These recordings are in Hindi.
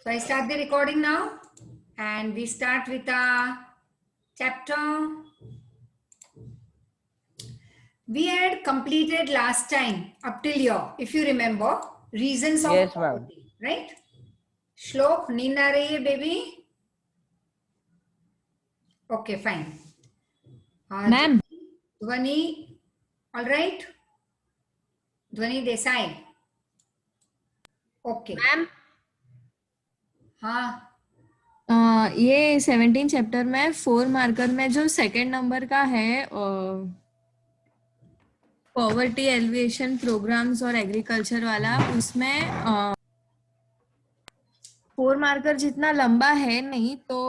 So I start the recording now, and we start with a chapter. We had completed last time up till here, if you remember, reasons of Yes, ma'am. poverty, right? Shlok, नींद आ रही है baby? Okay, fine. Ma'am. Dhwani, all right? Dhwani Desai. Okay. Ma'am हाँ, ये 17 चैप्टर में 4 मार्कर में जो सेकंड नंबर का है पॉवर्टी एलिवेशन प्रोग्राम्स और एग्रीकल्चर वाला, उसमें 4 मार्कर जितना लंबा है नहीं, तो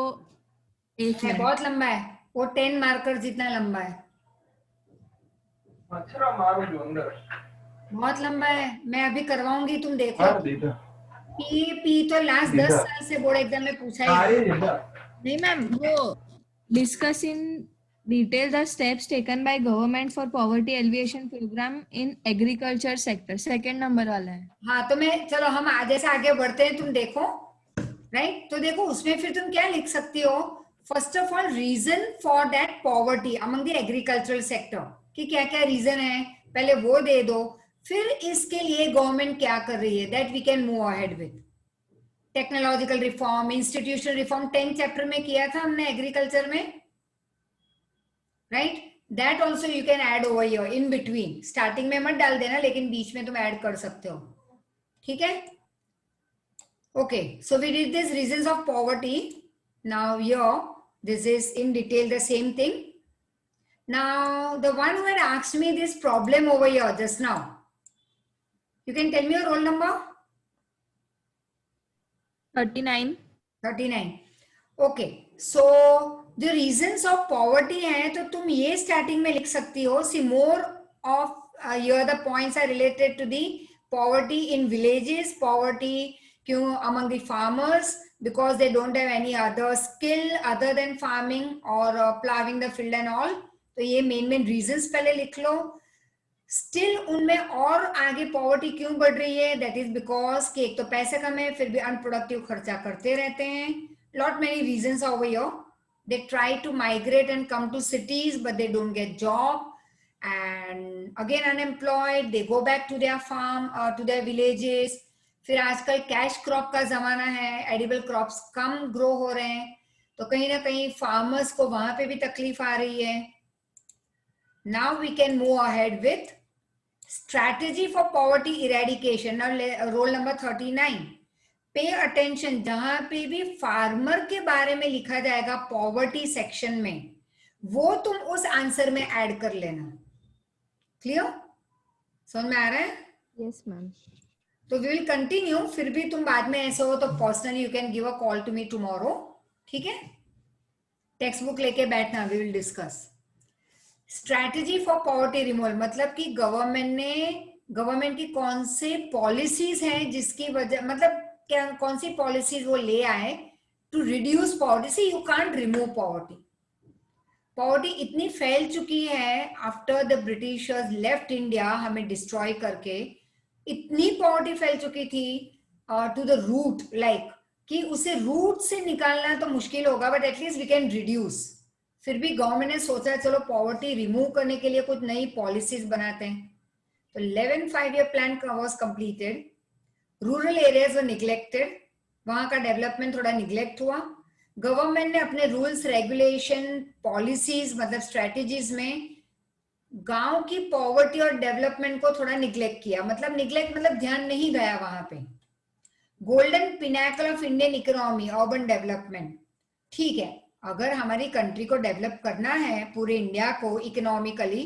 एक है है। बहुत लंबा है वो, 10 मार्कर जितना लंबा है, बहुत लंबा है। मैं अभी करवाऊंगी, तुम देखो। पी तो लास्ट 10 साल से बोर्ड एग्जाम में पूछा ही। नहीं मैम, वो discuss in detail the steps taken by government for poverty alleviation programme in agriculture sector, second number वाला है। हाँ, तो मैं चलो हम जैसे आगे बढ़ते हैं, तुम देखो, राइट? तो देखो उसमें फिर तुम क्या लिख सकती हो। First of all, reason for that poverty among the agricultural sector, कि क्या क्या रीजन है, पहले वो दे दो। फिर इसके लिए गवर्नमेंट क्या कर रही है, that we can move ahead with. Technological reform, institutional reform 10 chapter में किया था हमने एग्रीकल्चर में, right? That also you can add over here in between. Starting में मत डाल देना, लेकिन बीच में तुम ऐड कर सकते हो, ठीक है? Okay, so we did this reasons of poverty. Now here, this is in detail the same thing. Now, the one who had asked me this problem over here just now, you can tell me your roll number? 39. 39. Okay, so the reasons of poverty है, तो तुम ये starting में लिख सकती हो. See, more of here the points are related to the poverty in villages, poverty क्यों among the farmers, because they don't have any other skill other than farming or plowing the field and all. तो ये main reasons पहले लिख लो. Still उनमें और आगे पॉवर्टी क्यों बढ़ रही है, दैट इज बिकॉज कि एक तो पैसे कम है, फिर भी अनप्रोडक्टिव खर्चा करते रहते हैं. Lot many reasons over here. They try to migrate and come to cities, but they don't get job, and again unemployed, they go back to their farm, to their villages. फिर आजकल कैश क्रॉप का जमाना है, एडिबल क्रॉप्स कम ग्रो हो रहे हैं, तो कहीं ना कहीं फार्मर्स को वहां पे भी तकलीफ आ रही है. Now we can move ahead with strategy for poverty eradication. Now roll number 39. Pay attention, जहां पे भी फार्मर के बारे में लिखा जाएगा पॉवर्टी सेक्शन में, वो तुम उस आंसर में ऐड कर लेना. क्लियर? समझ में आ रहा है? Yes ma'am. तो वी विल कंटिन्यू. फिर भी तुम बाद में ऐसे हो तो personally you can give a call to me tomorrow, ठीक है? टेक्स्ट बुक लेके बैठना, we will discuss. Strategy for poverty removal मतलब कि गवर्नमेंट की कौन से पॉलिसीज हैं जिसकी वजह, मतलब क्या कौन सी पॉलिसीज वो ले आए to reduce poverty. See, you can't remove poverty. Poverty इतनी फैल चुकी है after the Britishers left India, हमें डिस्ट्रॉय करके. इतनी पॉवर्टी फैल चुकी थी टू द रूट, लाइक कि उसे रूट से निकालना तो मुश्किल होगा, but at least we can reduce. फिर भी गवर्नमेंट ने सोचा चलो पॉवर्टी रिमूव करने के लिए कुछ नई पॉलिसीज बनाते हैं. तो 11 5-year plan was completed. Rural areas were neglected, वहां का डेवलपमेंट थोड़ा निग्लेक्ट हुआ. गवर्नमेंट ने अपने रूल्स, रेगुलेशन, पॉलिसीज मतलब स्ट्रेटेजीज में गांव की पॉवर्टी और डेवलपमेंट को थोड़ा निग्लेक्ट किया. मतलब निग्लेक्ट मतलब ध्यान नहीं गया वहां पे. Golden Pinnacle of Indian economy, urban development. ठीक है, अगर हमारी कंट्री को डेवलप करना है, पूरे इंडिया को इकोनॉमिकली,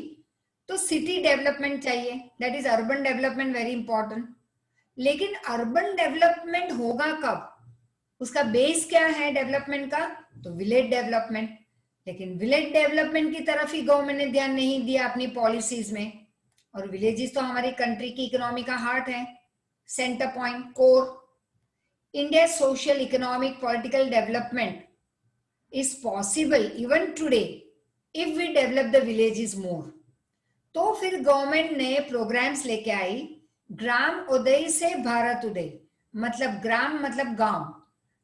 तो सिटी डेवलपमेंट चाहिए, that is urban development, very important. लेकिन अर्बन डेवलपमेंट होगा कब, उसका बेस क्या है डेवलपमेंट का, तो विलेज डेवलपमेंट. लेकिन विलेज डेवलपमेंट की तरफ ही गवर्नमेंट ने ध्यान नहीं दिया अपनी पॉलिसीज में. और विलेजेस तो हमारी कंट्री की इकोनॉमी का हार्ट है, centre point, core. India social, economic, political development is possible even today if we develop the villages more. तो फिर गवर्नमेंट ने प्रोग्राम्स लेके आई, ग्राम उदय से भारत उदय. मतलब ग्राम मतलब गांव,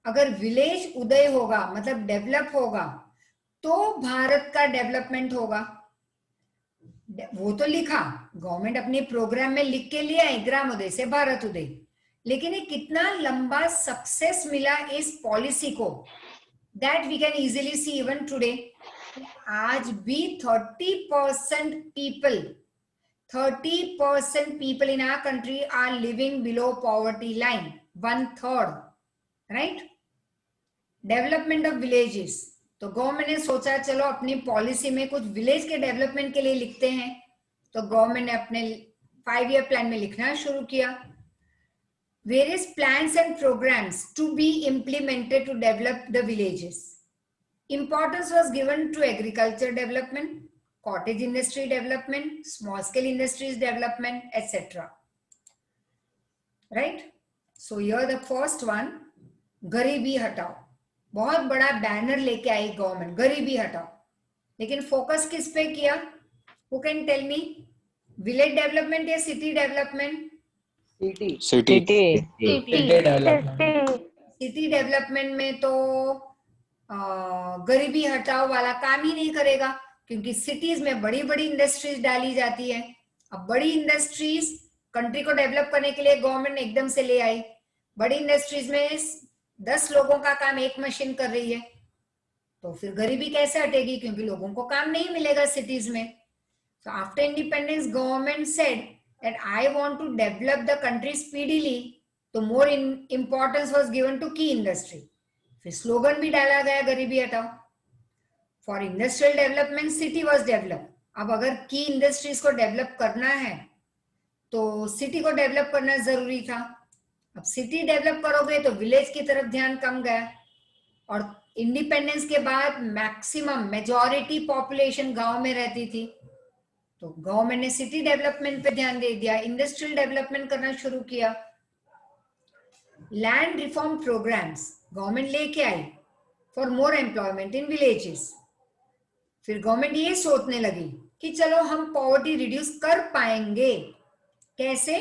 अगर विलेज उदय होगा मतलब डेवलप होगा तो भारत का डेवलपमेंट होगा। वो तो लिखा, गवर्नमेंट अपने प्रोग्राम में लिख के ले आई ग्राम उदय से भारत उदय, लेकिन ये कितना लंबा सक्सेस मिला इस पॉलिसी को, that we can easily see even today. आज भी 30% people in our country are living below poverty line, 1/3, right? Development of villages, तो गवर्नमेंट ने सोचा चलो अपनी पॉलिसी में कुछ विलेज के डेवलपमेंट के लिए लिखते हैं, तो गवर्नमेंट ने अपने 5-year प्लान में लिखना शुरू किया, various plans and programmes to be implemented to develop the villages. Importance was given to agriculture development, cottage industry development, small scale industries development, etc. Right? So here the first one, गरीबी हटाओ, बहुत बड़ा बैनर लेके आई गवर्नमेंट, गरीबी हटाओ, लेकिन फोकस किस पे किया? Who can tell me? Village development या सिटी डेवलपमेंट? सिटी डेवलपमेंट में तो गरीबी हटाओ वाला काम ही नहीं करेगा, क्योंकि सिटीज में बड़ी बड़ी इंडस्ट्रीज डाली जाती है। अब बड़ी इंडस्ट्रीज कंट्री को डेवलप करने के लिए गवर्नमेंट एकदम से ले आई, बड़ी इंडस्ट्रीज में 10 लोगों का काम एक मशीन कर रही है, तो फिर गरीबी कैसे हटेगी, क्योंकि लोगों को काम नहीं मिलेगा सिटीज में। So after independence, government said that I want to develop the country speedily, तो more importance was given to key industry. फिर स्लोगन भी डाला गया गरीबी हटाओ। For industrial development city was develop. अब अगर की इंडस्ट्रीज को डेवलप करना है तो सिटी को डेवलप करना जरूरी था। अब सिटी डेवलप करोगे तो विलेज की तरफ ध्यान कम गया, और इंडिपेंडेंस के बाद मैक्सिमम मेजॉरिटी पॉपुलेशन गांव में रहती थी, तो गवर्नमेंट ने सिटी डेवलपमेंट पे ध्यान दे दिया, इंडस्ट्रियल डेवलपमेंट करना शुरू किया। लैंड रिफॉर्म प्रोग्राम्स गवर्नमेंट लेके आई for more employment in villages. फिर गवर्नमेंट ये सोचने लगी कि चलो हम पॉवर्टी रिड्यूस कर पाएंगे, कैसे?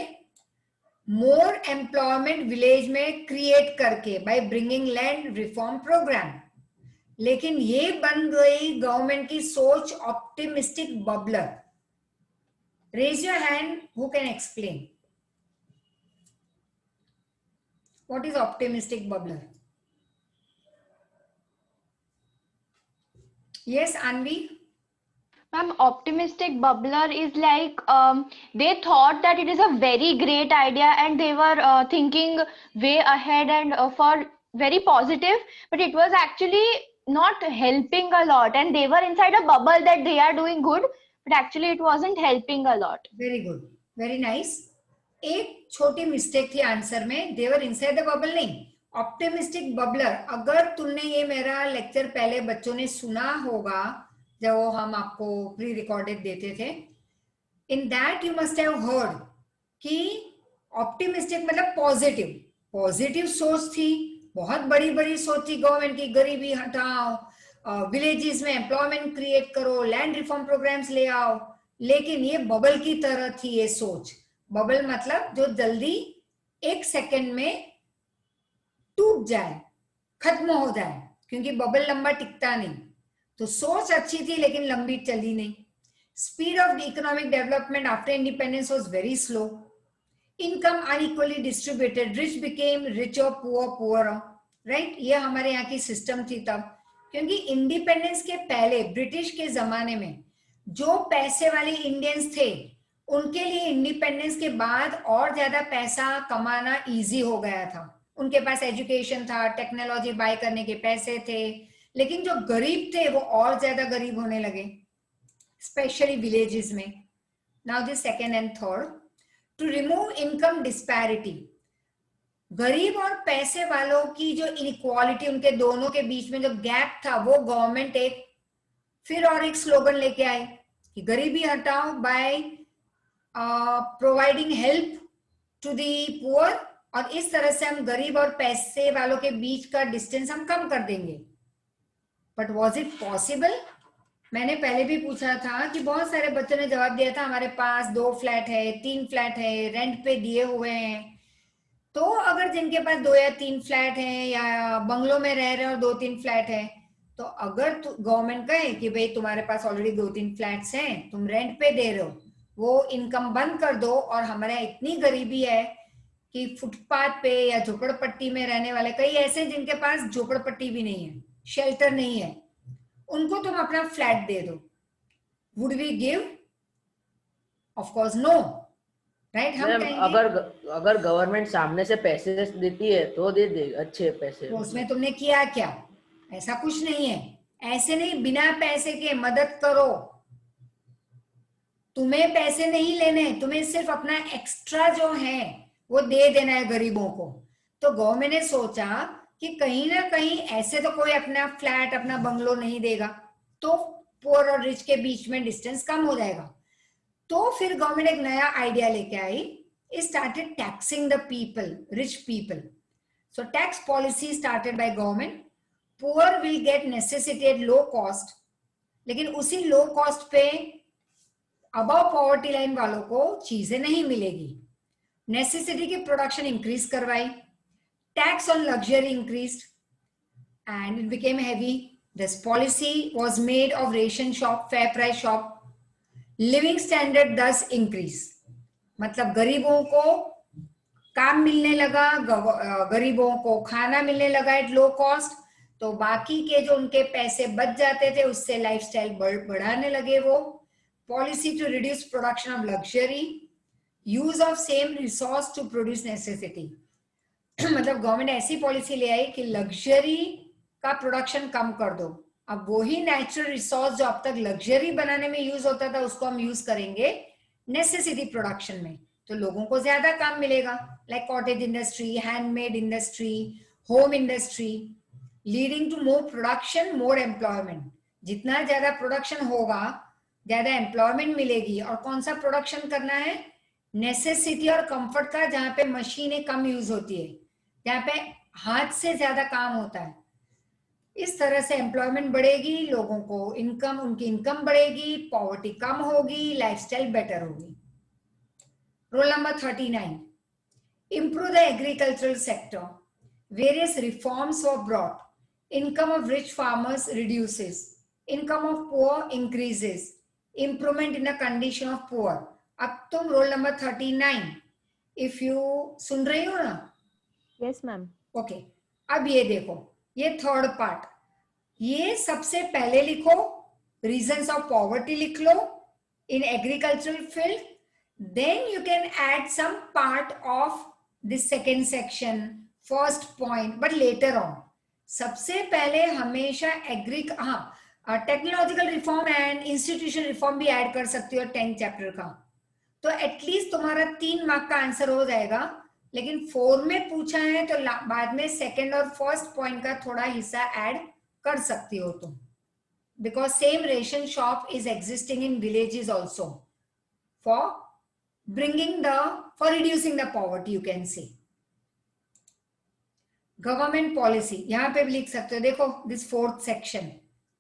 मोर एम्प्लॉयमेंट विलेज में क्रिएट करके, by bringing land reform programme. लेकिन ये बन गई गवर्नमेंट की सोच optimistic babbler. Raise your hand who can explain what is optimistic babbler? Yes, Anvi? Ma'am, optimistic bubbler is like they thought that it is a very great idea and they were thinking way ahead and for very positive, but it was actually not helping a lot, and they were inside a bubble that they are doing good, but actually it wasn't helping a lot. Very good, very nice. एक छोटी मिस्टेक थी आंसर में, they were inside the bubble नहीं, ऑप्टिमिस्टिक बबलर। अगर तुमने ये मेरा लेक्चर पहले बच्चों ने सुना होगा जब वो हम आपको प्री रिकॉर्डेड देते थे, in that you must have heard कि ऑप्टिमिस्टिक मतलब पॉजिटिव, पॉजिटिव सोच थी, बहुत बड़ी बड़ी सोच थी गवर्नमेंट की, गरीबी हटाओ, विलेजेस में एम्प्लॉयमेंट क्रिएट करो, लैंड रिफॉर्म प्रोग्राम्स ले आओ, लेकिन ये बबल की तरह थी ये सोच। बबल मतलब जो जल्दी 1 सेकेंड में टूट जाए, खत्म हो जाए, क्योंकि बबल लंबा टिकता नहीं। तो सोच अच्छी थी लेकिन लंबी चली नहीं। Speed of economic development after independence was very slow. Income unequally distributed, rich became richer, poor poor, right? ये हमारे यहाँ की सिस्टम थी तब, क्योंकि इंडिपेंडेंस के पहले ब्रिटिश के जमाने में जो पैसे वाले इंडियंस थे उनके लिए इंडिपेंडेंस के बाद और ज्यादा पैसा कमाना इजी हो गया था। उनके पास एजुकेशन था, टेक्नोलॉजी बाय करने के पैसे थे, लेकिन जो गरीब थे वो और ज्यादा गरीब होने लगे, स्पेशली विलेजेस में। Now the second and third, to remove income disparity, गरीब और पैसे वालों की जो इनइक्वालिटी, उनके दोनों के बीच में जो गैप था, वो गवर्नमेंट एक फिर और एक स्लोगन लेके आई कि गरीबी हटाओ by providing help to the poor, और इस तरह से हम गरीब और पैसे वालों के बीच का डिस्टेंस हम कम कर देंगे। But was it possible? मैंने पहले भी पूछा था कि बहुत सारे बच्चों ने जवाब दिया था हमारे पास 2 फ्लैट है, 3 फ्लैट है, रेंट पे दिए हुए हैं, तो अगर जिनके पास 2 या 3 फ्लैट हैं या बंगलों में रह रहे हैं और 2-3 फ्लैट है, तो अगर गवर्नमेंट कहे कि भाई तुम्हारे पास ऑलरेडी 2-3 फ्लैट्स हैं, तुम रेंट पे दे रहे हो, वो इनकम बंद कर दो, और हमारे यहाँ इतनी गरीबी है कि फुटपाथ पे या झोपड़पट्टी में रहने वाले कई ऐसे हैं जिनके पास झोपड़पट्टी भी नहीं है, शेल्टर नहीं है, उनको तुम अपना फ्लैट दे दो, would we give? Of course no, right? हम मैम कहेंगे अगर गवर्नमेंट सामने से पैसे देती है तो दे दे अच्छे पैसे। तो उसमें तुमने किया क्या? ऐसा कुछ नहीं है, ऐसे नहीं बिना पैसे के मदद करो, तुम्हें पैसे नहीं लेने, तुम्हें सिर्फ अपना एक्स्ट्रा जो है वो दे देना है गरीबों को। तो गवर्नमेंट ने सोचा कि कहीं ना कहीं ऐसे तो कोई अपना फ्लैट अपना बंगलो नहीं देगा, तो पुअर और रिच के बीच में डिस्टेंस कम हो जाएगा। तो फिर गवर्नमेंट एक नया आइडिया लेके आई, started taxing the people, rich people. So tax policy started by government, poor will get necessitated low cost, लेकिन उसी लो कॉस्ट पे अबव पॉवर्टी लाइन वालों को चीजें नहीं मिलेगी। नेसेसिटी की प्रोडक्शन इंक्रीज करवाई, tax on luxury increased and it became heavy. This policy was made of ration shop, fair price shop. Living standard thus increase. मतलब गरीबों को काम मिलने लगा, गरीबों को खाना मिलने लगा एट लो कॉस्ट, तो बाकी के जो उनके पैसे बच जाते थे उससे लाइफस्टाइल बढ़ाने लगे वो। Policy to reduce production of luxury, use of same resource to produce necessity. मतलब गवर्नमेंट ऐसी पॉलिसी ले आई कि लग्जरी का प्रोडक्शन कम कर दो, अब वही नेचुरल रिसोर्स जो अब तक लग्जरी बनाने में यूज होता था उसको हम यूज करेंगे नेसेसिटी प्रोडक्शन में, तो लोगों को ज्यादा काम मिलेगा, like cottage industry, handmade industry, home industry, leading to more production, more employment. जितना ज्यादा प्रोडक्शन होगा ज्यादा एम्प्लॉयमेंट मिलेगी। और कौन सा प्रोडक्शन करना है? नेसेसिटी और कंफर्ट का, जहां पे मशीनें कम यूज होती है, जहां पे हाथ से ज्यादा काम होता है। इस तरह से एम्प्लॉयमेंट बढ़ेगी, लोगों को इनकम, उनकी इनकम बढ़ेगी, पॉवर्टी कम होगी, लाइफस्टाइल बेटर होगी। Role number 39, improve the agricultural sector. Various reforms were brought. Income of rich farmers reduces, income of poor increases, improvement in the condition of poor. अब तुम रोल नंबर 39 इफ यू सुन रही हो ना? Yes ma'am. ओके, अब ये देखो, ये थर्ड पार्ट, ये सबसे पहले लिखो, रीजंस ऑफ पॉवर्टी लिख लो in agricultural field, then you can add some part of this second section, first point, but later on. सबसे पहले हमेशा technological reform and institution reform भी ऐड कर सकती हो 10th चैप्टर का, तो एटलीस्ट तुम्हारा 3 मार्क का आंसर हो जाएगा। लेकिन 4 में पूछा है तो बाद में सेकंड और फर्स्ट पॉइंट का थोड़ा हिस्सा ऐड कर सकती हो तुम, because same ration shop is existing in villages also for reducing the poverty, you can say. Government policy यहां पे भी लिख सकते हो, देखो this 4th section,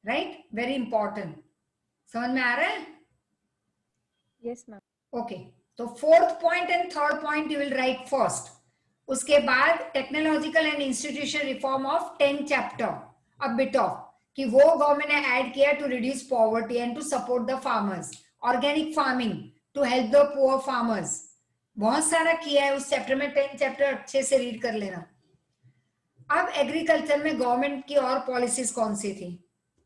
right, very important. समझ में आ रहा है? Yes ma'am. ओके, तो 4th point and 3rd point you will write first, उसके बाद technological and institution reform of 10th chapter, a bit of, कि वो गवर्नमेंट ने ऐड किया to reduce poverty and to support the farmers, organic farming to help the poor farmers, बहुत सारा किया है उस चैप्टर में। 10th चैप्टर अच्छे से रीड कर लेना। अब एग्रीकल्चर में गवर्नमेंट की और पॉलिसीज कौन सी थी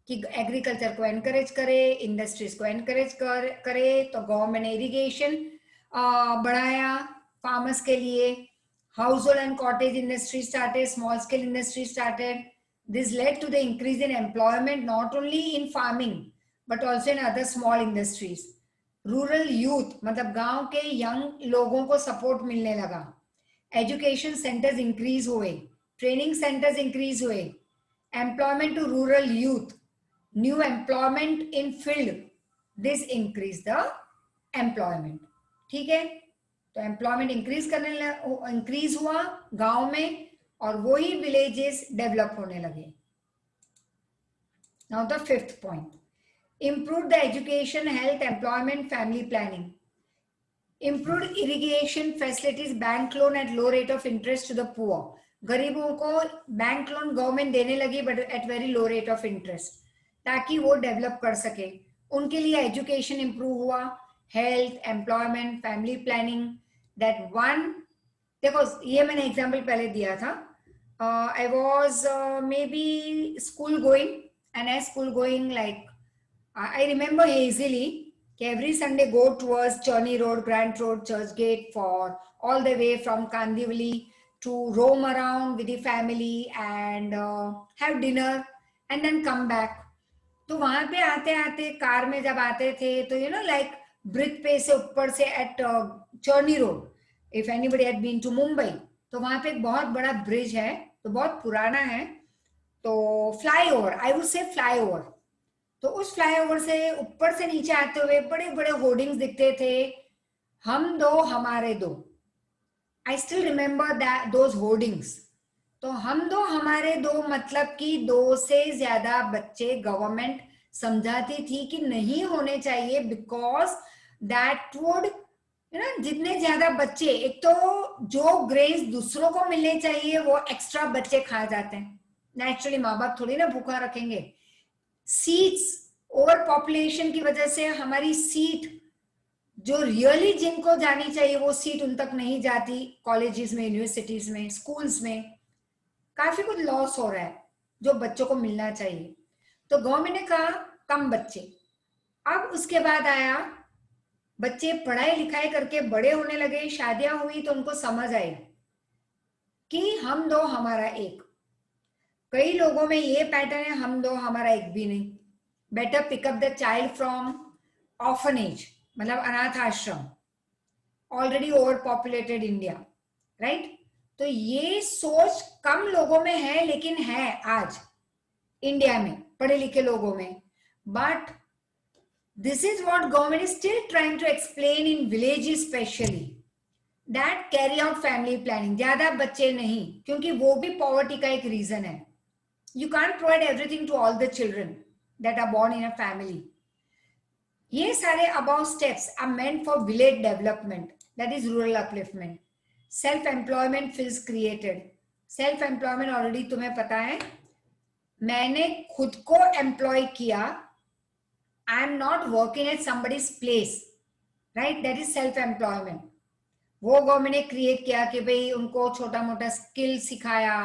कि एग्रीकल्चर को एनकरेज करे, इंडस्ट्रीज को एनकरेज करे, तो गवर्नमेंट ने इरिगेशन बढ़ाया फार्मर्स के लिए, household and cottage industry started, small scale industry started. This led to the increase in employment not only in farming but also in other small industries. Rural youth, मतलब गांव के यंग लोगों को सपोर्ट मिलने लगा। एजुकेशन सेंटर्स इंक्रीज हुए, ट्रेनिंग सेंटर्स इंक्रीज हुए, employment to rural youth, new employment in field, this increase the employment. ठीक है, तो एम्प्लॉयमेंट इंक्रीज हुआ गांव में और वही विलेजेस डेवलप होने लगे। Now the 5th point, improve the education, health, employment, family planning. Improved irrigation facilities, bank loan at low rate of interest to the poor. गरीबों को बैंक लोन गवर्नमेंट देने लगी but at very low rate of interest, ताकि वो डेवलप कर सके. उनके लिए एजुकेशन इंप्रूव हुआ, health, employment, family planning. That one, देखो ये मैंने एग्जांपल पहले दिया था. I was maybe school going, and as school going like I remember easily every Sunday go towards Churni Road, Grant Road, Churchgate for all the way from Kandivali to roam around with the family and have dinner and then come back. तो वहां पे आते आते कार में जब आते थे तो यू नो लाइक ब्रिज पे से ऊपर से at Charni road, if anybody had been to Mumbai, तो वहां पे एक बहुत बड़ा ब्रिज है, तो बहुत पुराना है. तो फ्लाईओवर, आई वुड से फ्लाईओवर, तो उस फ्लाईओवर से ऊपर से नीचे आते हुए बड़े बड़े होर्डिंग्स दिखते थे, हम दो हमारे दो. I still remember that those hoardings. तो हम दो हमारे दो मतलब कि 2 से ज्यादा बच्चे गवर्नमेंट समझाती थी कि नहीं होने चाहिए, because that would you know, जितने ज्यादा बच्चे, एक तो जो ग्रेन्स दूसरों को मिलने चाहिए वो एक्स्ट्रा बच्चे खा जाते हैं. नेचुरली माँ बाप थोड़ी ना भूखा रखेंगे. सीट्स, ओवर पॉपुलेशन की वजह से हमारी सीट जो रियली जिनको जानी चाहिए वो सीट उन तक नहीं जाती. कॉलेजेस में, यूनिवर्सिटीज में, स्कूल्स में काफी कुछ लॉस हो रहा है जो बच्चों को मिलना चाहिए. तो गवर्नमेंट ने कहा कम बच्चे. अब उसके बाद आया, बच्चे पढ़ाई लिखाई करके बड़े होने लगे, शादियां हुई, तो उनको समझ आई कि हम दो हमारा एक. कई लोगों में ये पैटर्न है, हम दो हमारा एक भी नहीं. Better pick up the child from orphanage, मतलब अनाथ आश्रम, already over populated India, right. तो ये सोच कम लोगों में है, लेकिन है आज इंडिया में पढ़े लिखे लोगों में. But this is what government is still trying to explain in villages specially, that carry out family planning. ज्यादा बच्चे नहीं, क्योंकि वो भी पॉवर्टी का एक रीजन है. You can't provide everything to all the children that are born in a family. ये सारे above steps are meant for village development, that is rural upliftment. Self-employment feels created. Self-employment already तुम्हें पता है, मैंने खुद को employ किया. I am not working at somebody's place, right? That is self-employment. वो गवर्नमेंट ने क्रिएट किया कि भाई उनको छोटा मोटा स्किल सिखाया,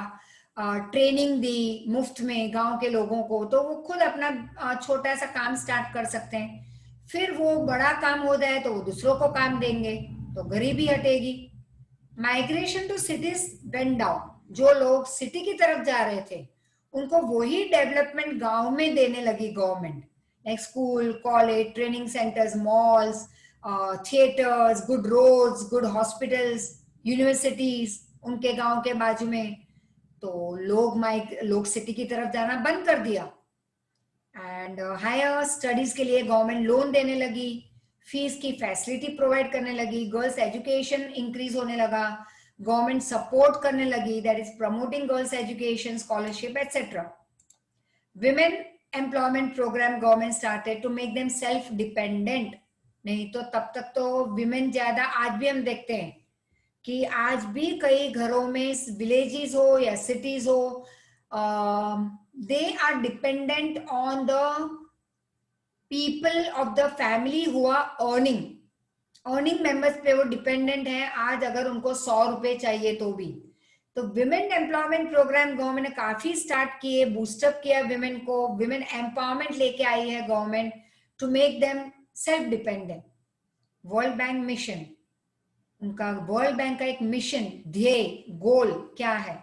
ट्रेनिंग दी मुफ्त में गांव के लोगों को, तो वो खुद अपना छोटा सा काम स्टार्ट कर सकते हैं. फिर वो बड़ा काम हो जाए तो वो दूसरों को काम देंगे, तो गरीबी हटेगी. Migration to cities went down. जो लोग सिटी की तरफ जा रहे थे उनको वही डेवलपमेंट गांव में देने लगी government, like school, college, training centres, malls, theatres, good roads, good hospitals, universities उनके गांव के बाजू में. तो लोग सिटी की तरफ जाना बंद कर दिया. एंड हायर स्टडीज के लिए गवर्नमेंट लोन देने लगी, फीस की फैसिलिटी प्रोवाइड करने लगी, गर्ल्स एजुकेशन इंक्रीज होने लगा, गवर्नमेंट सपोर्ट करने लगी, that is promoting girls education, scholarship etcetera. Women employment programme government started to make them self dependent. नहीं तो तब तक तो विमेन ज्यादा, आज भी हम देखते हैं कि आज भी कई घरों में, विलेजेस हो या सिटीज हो, they are dependent on the people of the family who are earning members पे वो डिपेंडेंट है. आज अगर उनको 100 रुपए चाहिए तो भी. तो विमेन एम्प्लॉयमेंट प्रोग्राम गवर्नमेंट ने काफी स्टार्ट किए, बूस्टअप किया विमेन को. विमेन एम्पावरमेंट लेके आई है government to make them self dependent. World Bank mission, उनका वर्ल्ड बैंक का एक मिशन, ध्येय, गोल क्या है?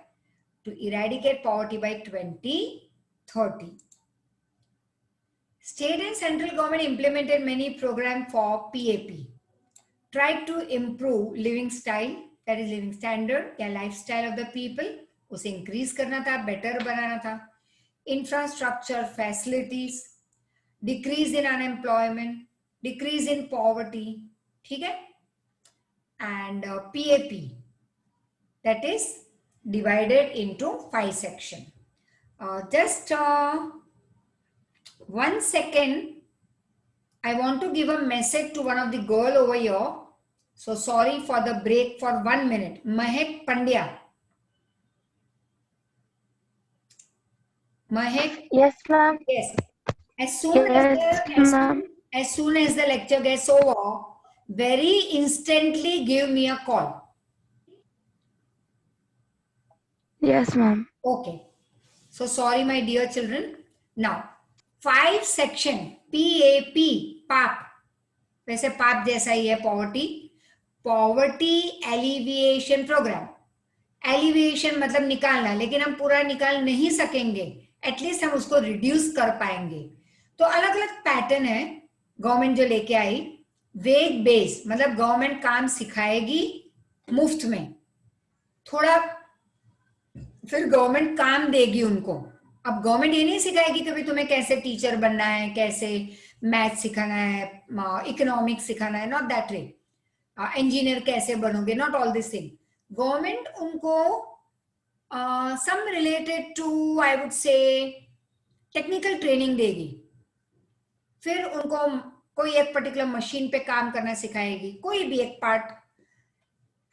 To eradicate poverty by 2030. State and central government implemented many programs for PAP, tried to improve living style, that is living standard या lifestyle of the people, उसे increase करना था, better बनाना था. Infrastructure, facilities, decrease in unemployment, decrease in poverty, ठीक है. And PAP, that is divided into 5 sections. Just 1 second, I want to give a message to one of the girl over here. So sorry for the break for 1 minute. Mahek Pandya. Mahek, Yes, ma'am. yes. As soon as the lecture gets over, very instantly give me a call. Yes, ma'am. Okay. So sorry, my dear children. Now, 5 section PAP, PAP. वैसे पाप जैसा ही है पॉवर्टी एलिविएशन प्रोग्राम. एलिविएशन मतलब निकालना, लेकिन हम पूरा निकाल नहीं सकेंगे, एटलीस्ट हम उसको रिड्यूस कर पाएंगे. तो अलग अलग पैटर्न है गवर्नमेंट जो लेके आई. वेग बेस मतलब गवर्नमेंट काम सिखाएगी मुफ्त में, थोड़ा फिर गवर्नमेंट काम देगी उनको. अब गवर्नमेंट ये नहीं सिखाएगी कभी तुम्हें कैसे टीचर बनना है, कैसे मैथ सिखाना है, इकोनॉमिक्स सिखाना है, नॉट दैट वे. इंजीनियर कैसे बनोगे, not all this thing. Government उनको some related to I would say technical training देगी. फिर उनको कोई एक पर्टिकुलर मशीन पे काम करना सिखाएगी, कोई भी एक पार्ट,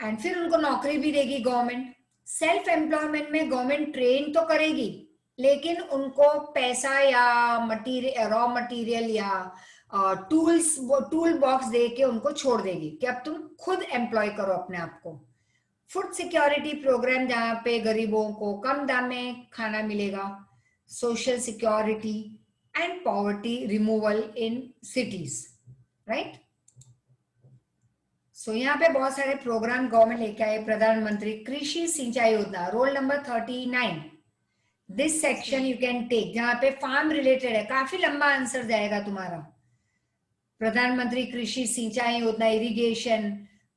एंड फिर उनको नौकरी भी देगी गवर्नमेंट. सेल्फ एम्प्लॉयमेंट में गवर्नमेंट ट्रेन तो करेगी, लेकिन उनको पैसा या मटीरियल, रॉ मटेरियल या टूल बॉक्स दे के उनको छोड़ देगी कि अब तुम खुद एम्प्लॉय करो अपने आप को. फूड सिक्योरिटी प्रोग्राम जहां पे गरीबों को कम दाम में खाना मिलेगा. Social security and poverty removal in cities, right. So यहाँ पे बहुत सारे प्रोग्राम गवर्नमेंट लेके आए. प्रधानमंत्री Krishi Sinchai Yojana, roll number 39. This section you can take, जहां पे फार्म रिलेटेड है. काफी लंबा आंसर जाएगा तुम्हारा. प्रधानमंत्री कृषि सिंचाई योजना, इरिगेशन,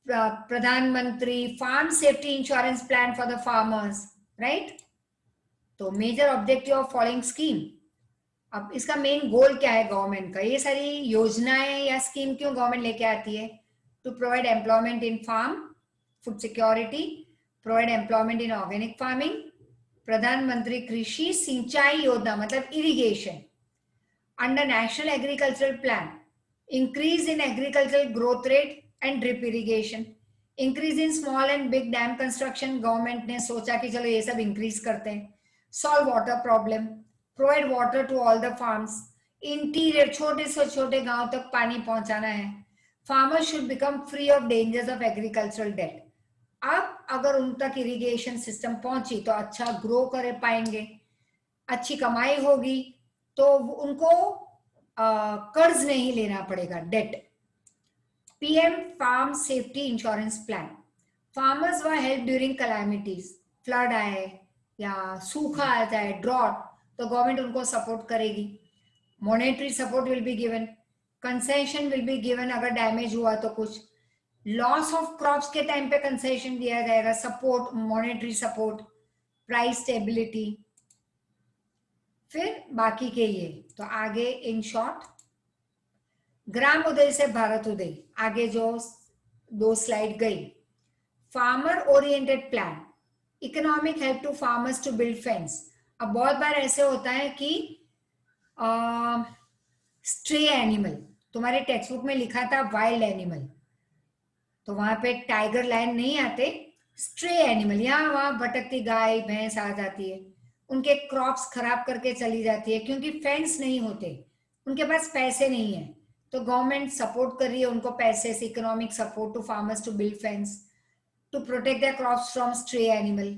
प्रधानमंत्री farm safety insurance plan for the farmers, right. तो major objective of following scheme. अब इसका मेन गोल क्या है गवर्नमेंट का? ये सारी योजनाएं या स्कीम क्यों गवर्नमेंट लेके आती है? To provide employment in farm, food security, provide employment in organic farming. Pradhanmantri Krishi Sinchai Yojana मतलब irrigation. Under national agricultural plan, increase in agricultural growth rate and drip irrigation. Increase in small and big dam construction. Government ने सोचा कि चलो ये सब इंक्रीज करते हैं. Solve water problem, provide water to all the farms. Interior, छोटे से छोटे गांव तक पानी पहुंचाना है. Farmers should become free of dangers of agricultural debt. अब अगर उन तक इरिगेशन सिस्टम पहुंची तो अच्छा ग्रो कर पाएंगे, अच्छी कमाई होगी, तो उनको कर्ज नहीं लेना पड़ेगा, debt. PM farm safety insurance plan. Farmers were help during calamities, flood आए या सूखा आ जाए, ड्रॉट, तो गवर्नमेंट उनको सपोर्ट करेगी. Monetary support will be given, concession will be given अगर डैमेज हुआ तो कुछ. लॉस ऑफ क्रॉप्स के टाइम पे कंसेशन दिया जाएगा, support, monetary support, price stability. फिर बाकी के ये तो आगे इन शॉर्ट ग्राम उदय से भारत उदय, आगे जो 2 स्लाइड गई. Farmer oriented plan, economic help to farmers to build fence. अब बहुत बार ऐसे होता है कि स्ट्रे एनिमल, तुम्हारे टेक्स्ट बुक में लिखा था वाइल्ड एनिमल, तो वहां पे टाइगर लायन नहीं आते, स्ट्रे एनिमल. यहाँ वहां भटकती गाय भैंस आ जाती है, उनके क्रॉप्स खराब करके चली जाती है क्योंकि फेंस नहीं होते, उनके पास पैसे नहीं है. तो गवर्नमेंट सपोर्ट कर रही है उनको पैसे से, economic support to farmers to build fence, to protect the crops from stray animal.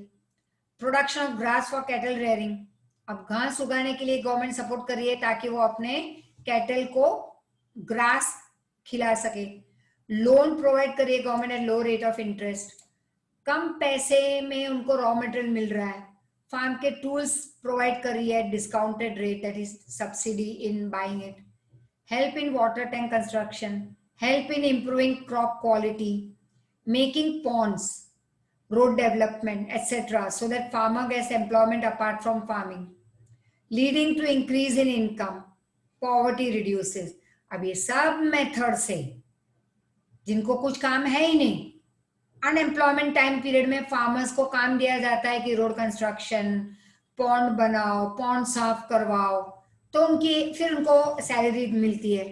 Production of grass for cattle rearing. अब घास उगाने के लिए गवर्नमेंट सपोर्ट कर रही है ताकि वो अपने कैटल को ग्रास खिला सके. लोन प्रोवाइड करिए government at low rate of interest. कम पैसे में उनको रॉ मटेरियल मिल रहा है. फार्म के टूल्स प्रोवाइड कर रही है discounted rate, that is subsidy in buying it. Help in water tank construction, help in improving crop quality, making ponds, road development, etc., so that farmer gets employment apart from farming, leading to increase in income, poverty reduces. अब ये सब मेथड से जिनको कुछ काम है ही नहीं, अनएम्प्लॉयमेंट टाइम पीरियड में फार्मर्स को काम दिया जाता है कि रोड कंस्ट्रक्शन, पॉन्ड बनाओ, पॉन्ड साफ करवाओ, तो फिर उनको सैलरी मिलती है.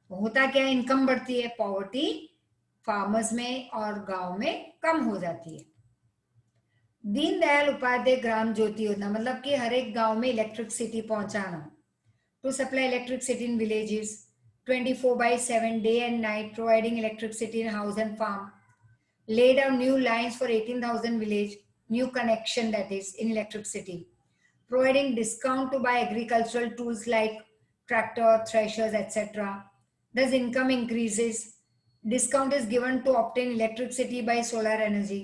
होता क्या है, इनकम बढ़ती है, पॉवर्टी फार्मर्स में और गांव में कम हो जाती है। दीनदयाल उपाध्याय ग्राम ज्योति योजना मतलब कि हर एक गांव में इलेक्ट्रिसिटी पहुंचाना, to supply electricity in villages 24/7 day and night, providing electricity in house and farm, laid down new lines for 18,000 village, new connection that is in electricity, providing discount to buy agricultural tools like tractor, threshers, etc. Thus income increases. Discount is given to obtain electricity by solar energy.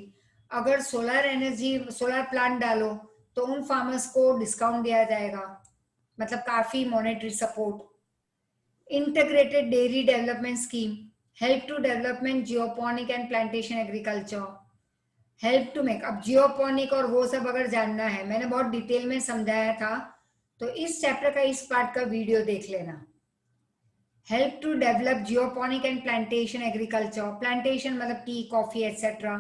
अगर सोलर एनर्जी सोलर प्लांट डालो तो उन फार्मर्स को डिस्काउंट दिया जाएगा, मतलब काफी monetary support. Integrated dairy development scheme, help to development geoponic and plantation agriculture, help to make। अब जियोपोनिक और वो सब अगर जानना है, मैंने बहुत डिटेल में समझाया था, तो इस चैप्टर का इस पार्ट का वीडियो देख लेना। Help to develop geoponic and plantation agriculture, plantation मतलब टी, कॉफी एटसेट्रा।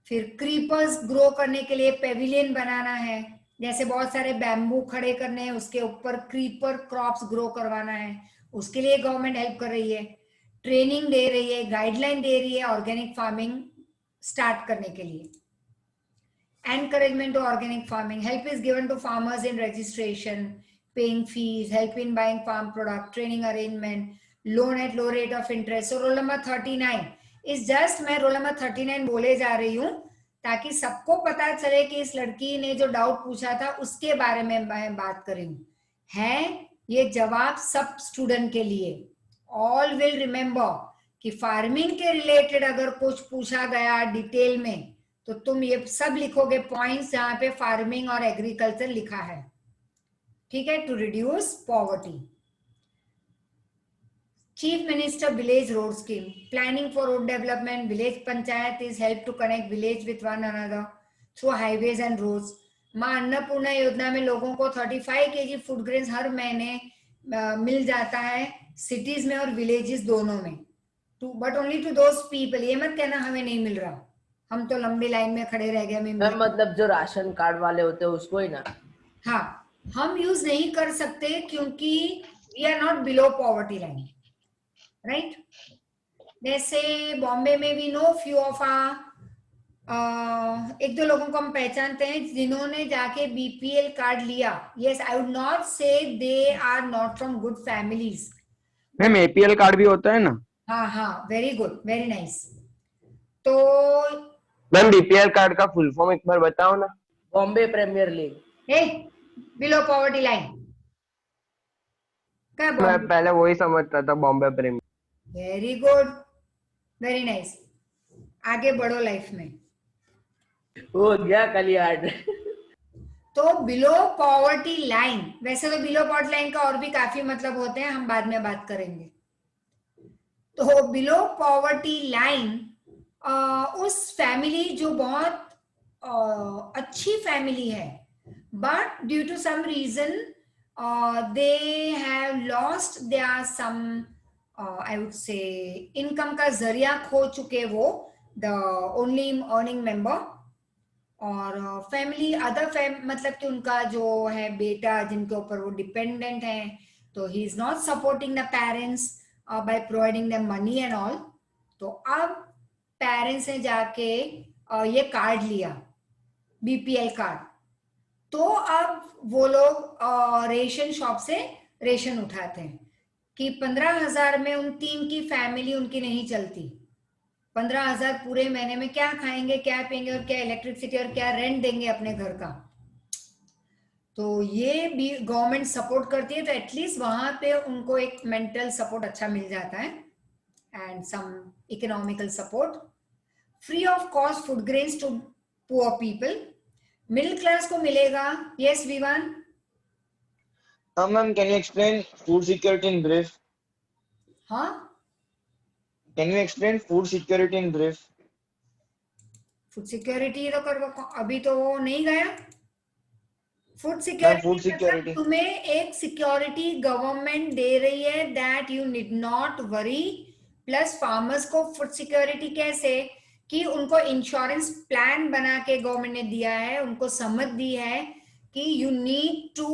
फिर क्रीपर्स ग्रो करने के लिए पेविलियन बनाना है, जैसे बहुत सारे बैम्बू खड़े करने हैं, उसके ऊपर क्रीपर क्रॉप्स ग्रो करवाना है, उसके लिए गवर्नमेंट हेल्प कर रही है, ट्रेनिंग दे रही है, गाइडलाइन दे रही है ऑर्गेनिक फार्मिंग स्टार्ट करने के लिए। Encouragement to organic farming, help is given to farmers in registration, paying fees, help in buying farm product, training arrangement, loan at low rate of interest. So roll number 39 is just, मैं रोल नंबर 39 बोले जा रही हूँ ताकि सबको पता चले कि इस लड़की ने जो डाउट पूछा था उसके बारे में मैं बात कर रही हूँ। है ये जवाब सब स्टूडेंट के लिए। ऑल विल रिमेम्बर कि फार्मिंग के रिलेटेड अगर कुछ पूछा गया डिटेल में तो तुम ये सब लिखोगे पॉइंट्स जहां पे फार्मिंग और एग्रीकल्चर लिखा है, ठीक है। To reduce poverty, chief minister village road scheme, planning for road development, village panchayat is help to connect village with one another through highways and roads. Maa Annapurna योजना में लोगों को 35 kg फूड ग्रेन्स हर महीने मिल जाता है, सिटीज में और विलेजेस दोनों में, but only to those people. ये मत कहना हमें नहीं मिल रहा, हम तो लंबी लाइन में खड़े रह गए। मतलब जो राशन कार्ड वाले होते हैं उसको ही ना। हाँ, हम यूज नहीं कर सकते क्योंकि we are not below poverty line, right. जैसे बॉम्बे में भी नो फ्यू ऑफ एक दो लोगों को हम पहचानते हैं जिन्होंने जाके बीपीएल कार्ड लिया। Yes, I would not say they are not from good families. Ma'am APL card भी होता है ना? हाँ हाँ, वेरी गुड, वेरी नाइस। तो मैम बीपीएल कार्ड का फुल फॉर्म एक बार बताओ ना। Bombay premier league. ए, बिलो पॉवर्टी लाइन क्या? मैं पहले वही समझता था, Bombay premier. Very good, very nice. आगे बढ़ो लाइफ में। हो गया कलियाड। तो बिलो पॉवर्टी लाइन, वैसे तो बिलो पॉवर्टी लाइन का और भी काफी मतलब होते हैं, हम बाद में बात करेंगे। तो बिलो पॉवर्टी लाइन उस फैमिली जो बहुत अच्छी फैमिली है, but due to some reason they have lost their some I would say income का जरिया खो चुके वो, द ओनली अर्निंग मेंबर। और फैमिली मतलब कि उनका जो है बेटा जिनके ऊपर वो डिपेंडेंट है, तो he is not supporting the parents by providing them money and all. तो अब पेरेंट्स ने जाके ये कार्ड लिया, बीपीएल कार्ड। तो अब वो लोग रेशन शॉप से रेशन उठाते हैं कि 15,000 में उन 3 की फैमिली उनकी नहीं चलती। 15,000 पूरे महीने में क्या खाएंगे, क्या पिएंगे और क्या इलेक्ट्रिसिटी और क्या रेंट देंगे अपने घर का। तो ये भी गवर्नमेंट सपोर्ट करती है, तो एटलीस्ट वहां पे उनको एक मेंटल सपोर्ट अच्छा मिल जाता है and some economical support. Free of cost food grains to poor people, middle class को मिलेगा। Yes Vivaan. Ma'am, can you explain food security in brief? हाँ, Can you explain food security in brief? Food security तो कर, अभी तो वो नहीं गया। फूड Food सिक्योरिटी मतलब security. तुम्हें एक सिक्योरिटी गवर्नमेंट दे रही है, that you need not worry. Plus farmers को फूड सिक्योरिटी कैसे कि उनको इंश्योरेंस प्लान बना के गवर्नमेंट ने दिया है, उनको समझ दी है कि you need to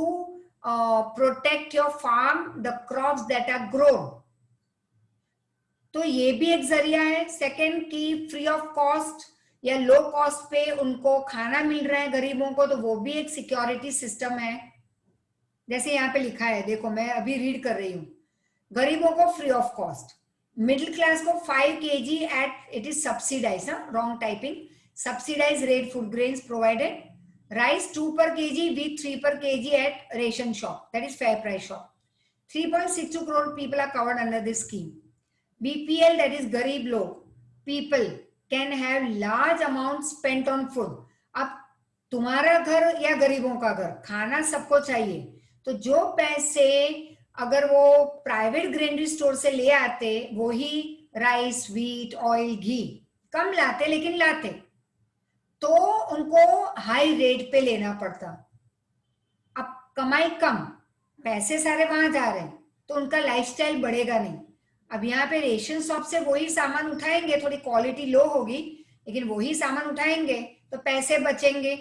protect your farm, the crops that are grown. तो ये भी एक जरिया है। सेकंड की फ्री ऑफ कॉस्ट या लो कॉस्ट पे उनको खाना मिल रहा है गरीबों को, तो वो भी एक सिक्योरिटी सिस्टम है। जैसे यहाँ पे लिखा है, देखो मैं अभी रीड कर रही हूँ, गरीबों को free of cost, middle class को 5 kg at, it is subsidize, wrong typing, subsidize rate food grains provided, rice 2 per kg wheat 3 per kg at ration shop, that is fair price shop. 3.62 crore people are covered under this scheme. BPL, that is garib log people, can have large amount spent on food. अब तुम्हारा घर या गरीबों का घर, खाना सबको चाहिए, तो जो पैसे अगर वो प्राइवेट ग्रेनरी स्टोर से ले आते, वो ही राइस, व्हीट, ऑयल, घी कम लाते, लेकिन लाते, तो उनको हाई रेट पे लेना पड़ता। अब कमाई कम, पैसे सारे वहां जा रहे हैं, तो उनका लाइफस्टाइल बढ़ेगा नहीं। अब यहाँ पे रेशन शॉप से वही सामान उठाएंगे, थोड़ी क्वालिटी लो होगी, लेकिन वही सामान उठाएंगे तो पैसे बचेंगे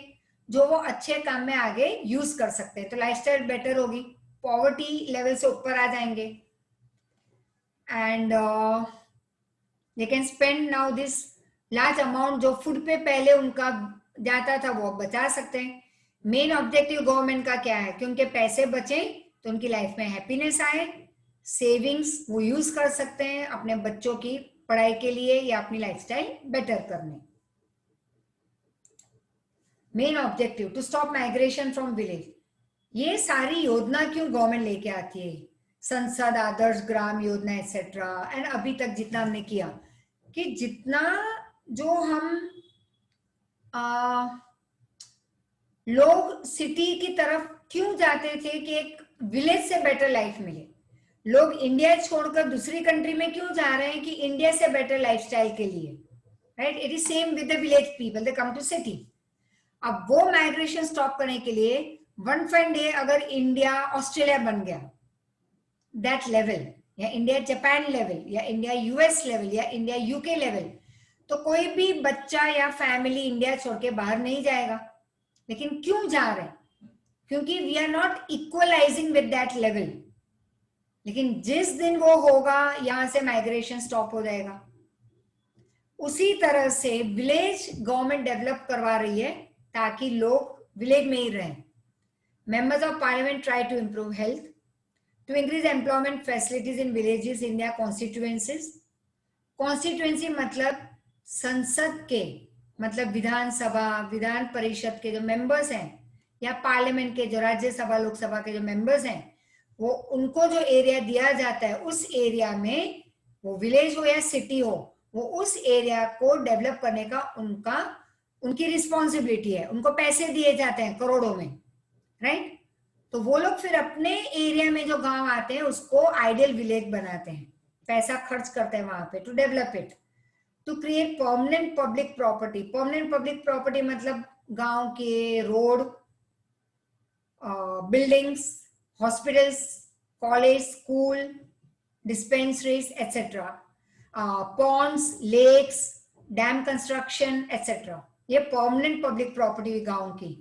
जो वो अच्छे काम में आगे यूज कर सकते हैं, तो लाइफस्टाइल बेटर होगी, पॉवर्टी लेवल से ऊपर आ जाएंगे, and they can spend now this large amount, जो फूड पे पहले उनका जाता था वो बचा सकते हैं। मेन ऑब्जेक्टिव गवर्नमेंट का क्या है कि उनके पैसे बचे तो उनकी लाइफ में हैप्पीनेस आए, सेविंग्स वो यूज कर सकते हैं अपने बच्चों की पढ़ाई के लिए या अपनी लाइफस्टाइल बेटर करने। Main objective to stop migration from village. ये सारी योजना क्यों गवर्नमेंट लेके आती है, संसद, आदर्श ग्राम योजना एक्सेट्रा, एंड अभी तक जितना हमने किया, कि जितना जो हम लोग सिटी की तरफ क्यों जाते थे कि एक विलेज से बेटर लाइफ मिले, लोग इंडिया छोड़कर दूसरी कंट्री में क्यों जा रहे हैं कि इंडिया से बेटर लाइफस्टाइल के लिए, right? It is same with the village people, they come to city. अब वो माइग्रेशन स्टॉप करने के लिए वन फाइन डे अगर इंडिया ऑस्ट्रेलिया बन गया, दैट लेवल, या इंडिया जापान लेवल, या इंडिया यूएस लेवल, या इंडिया यूके लेवल, तो कोई भी बच्चा या फैमिली इंडिया छोड़ के बाहर नहीं जाएगा। लेकिन क्यों जा रहे हैं? क्योंकि we are not equalising with that level. लेकिन जिस दिन वो होगा, यहां से माइग्रेशन स्टॉप हो जाएगा। उसी तरह से विलेज गवर्नमेंट डेवलप करवा रही है ताकि लोग विलेज में ही रहें। Members of parliament try to improve health, to increase employment facilities in villages in their constituencies. Constituency मतलब संसद के, मतलब विधानसभा, विधान परिषद के जो मेंबर्स हैं, या पार्लियामेंट के जो राज्यसभा, लोकसभा के जो मेंबर्स हैं, वो उनको जो एरिया दिया जाता है, उस एरिया में, वो विलेज हो या सिटी हो, वो उस एरिया को डेवलप करने का उनकी रिस्पॉन्सिबिलिटी है। उनको पैसे दिए जाते हैं करोड़ों में, राइट? तो वो लोग फिर अपने एरिया में जो गांव आते हैं उसको आइडियल विलेज बनाते हैं, पैसा खर्च करते हैं वहां पे to develop it, to create permanent public property. Permanent public property मतलब गांव के road, buildings, hospitals, college, school, dispensaries etcetera, ponds, lakes, dam construction etcetera, ये परमानेंट पब्लिक प्रॉपर्टी गांव की।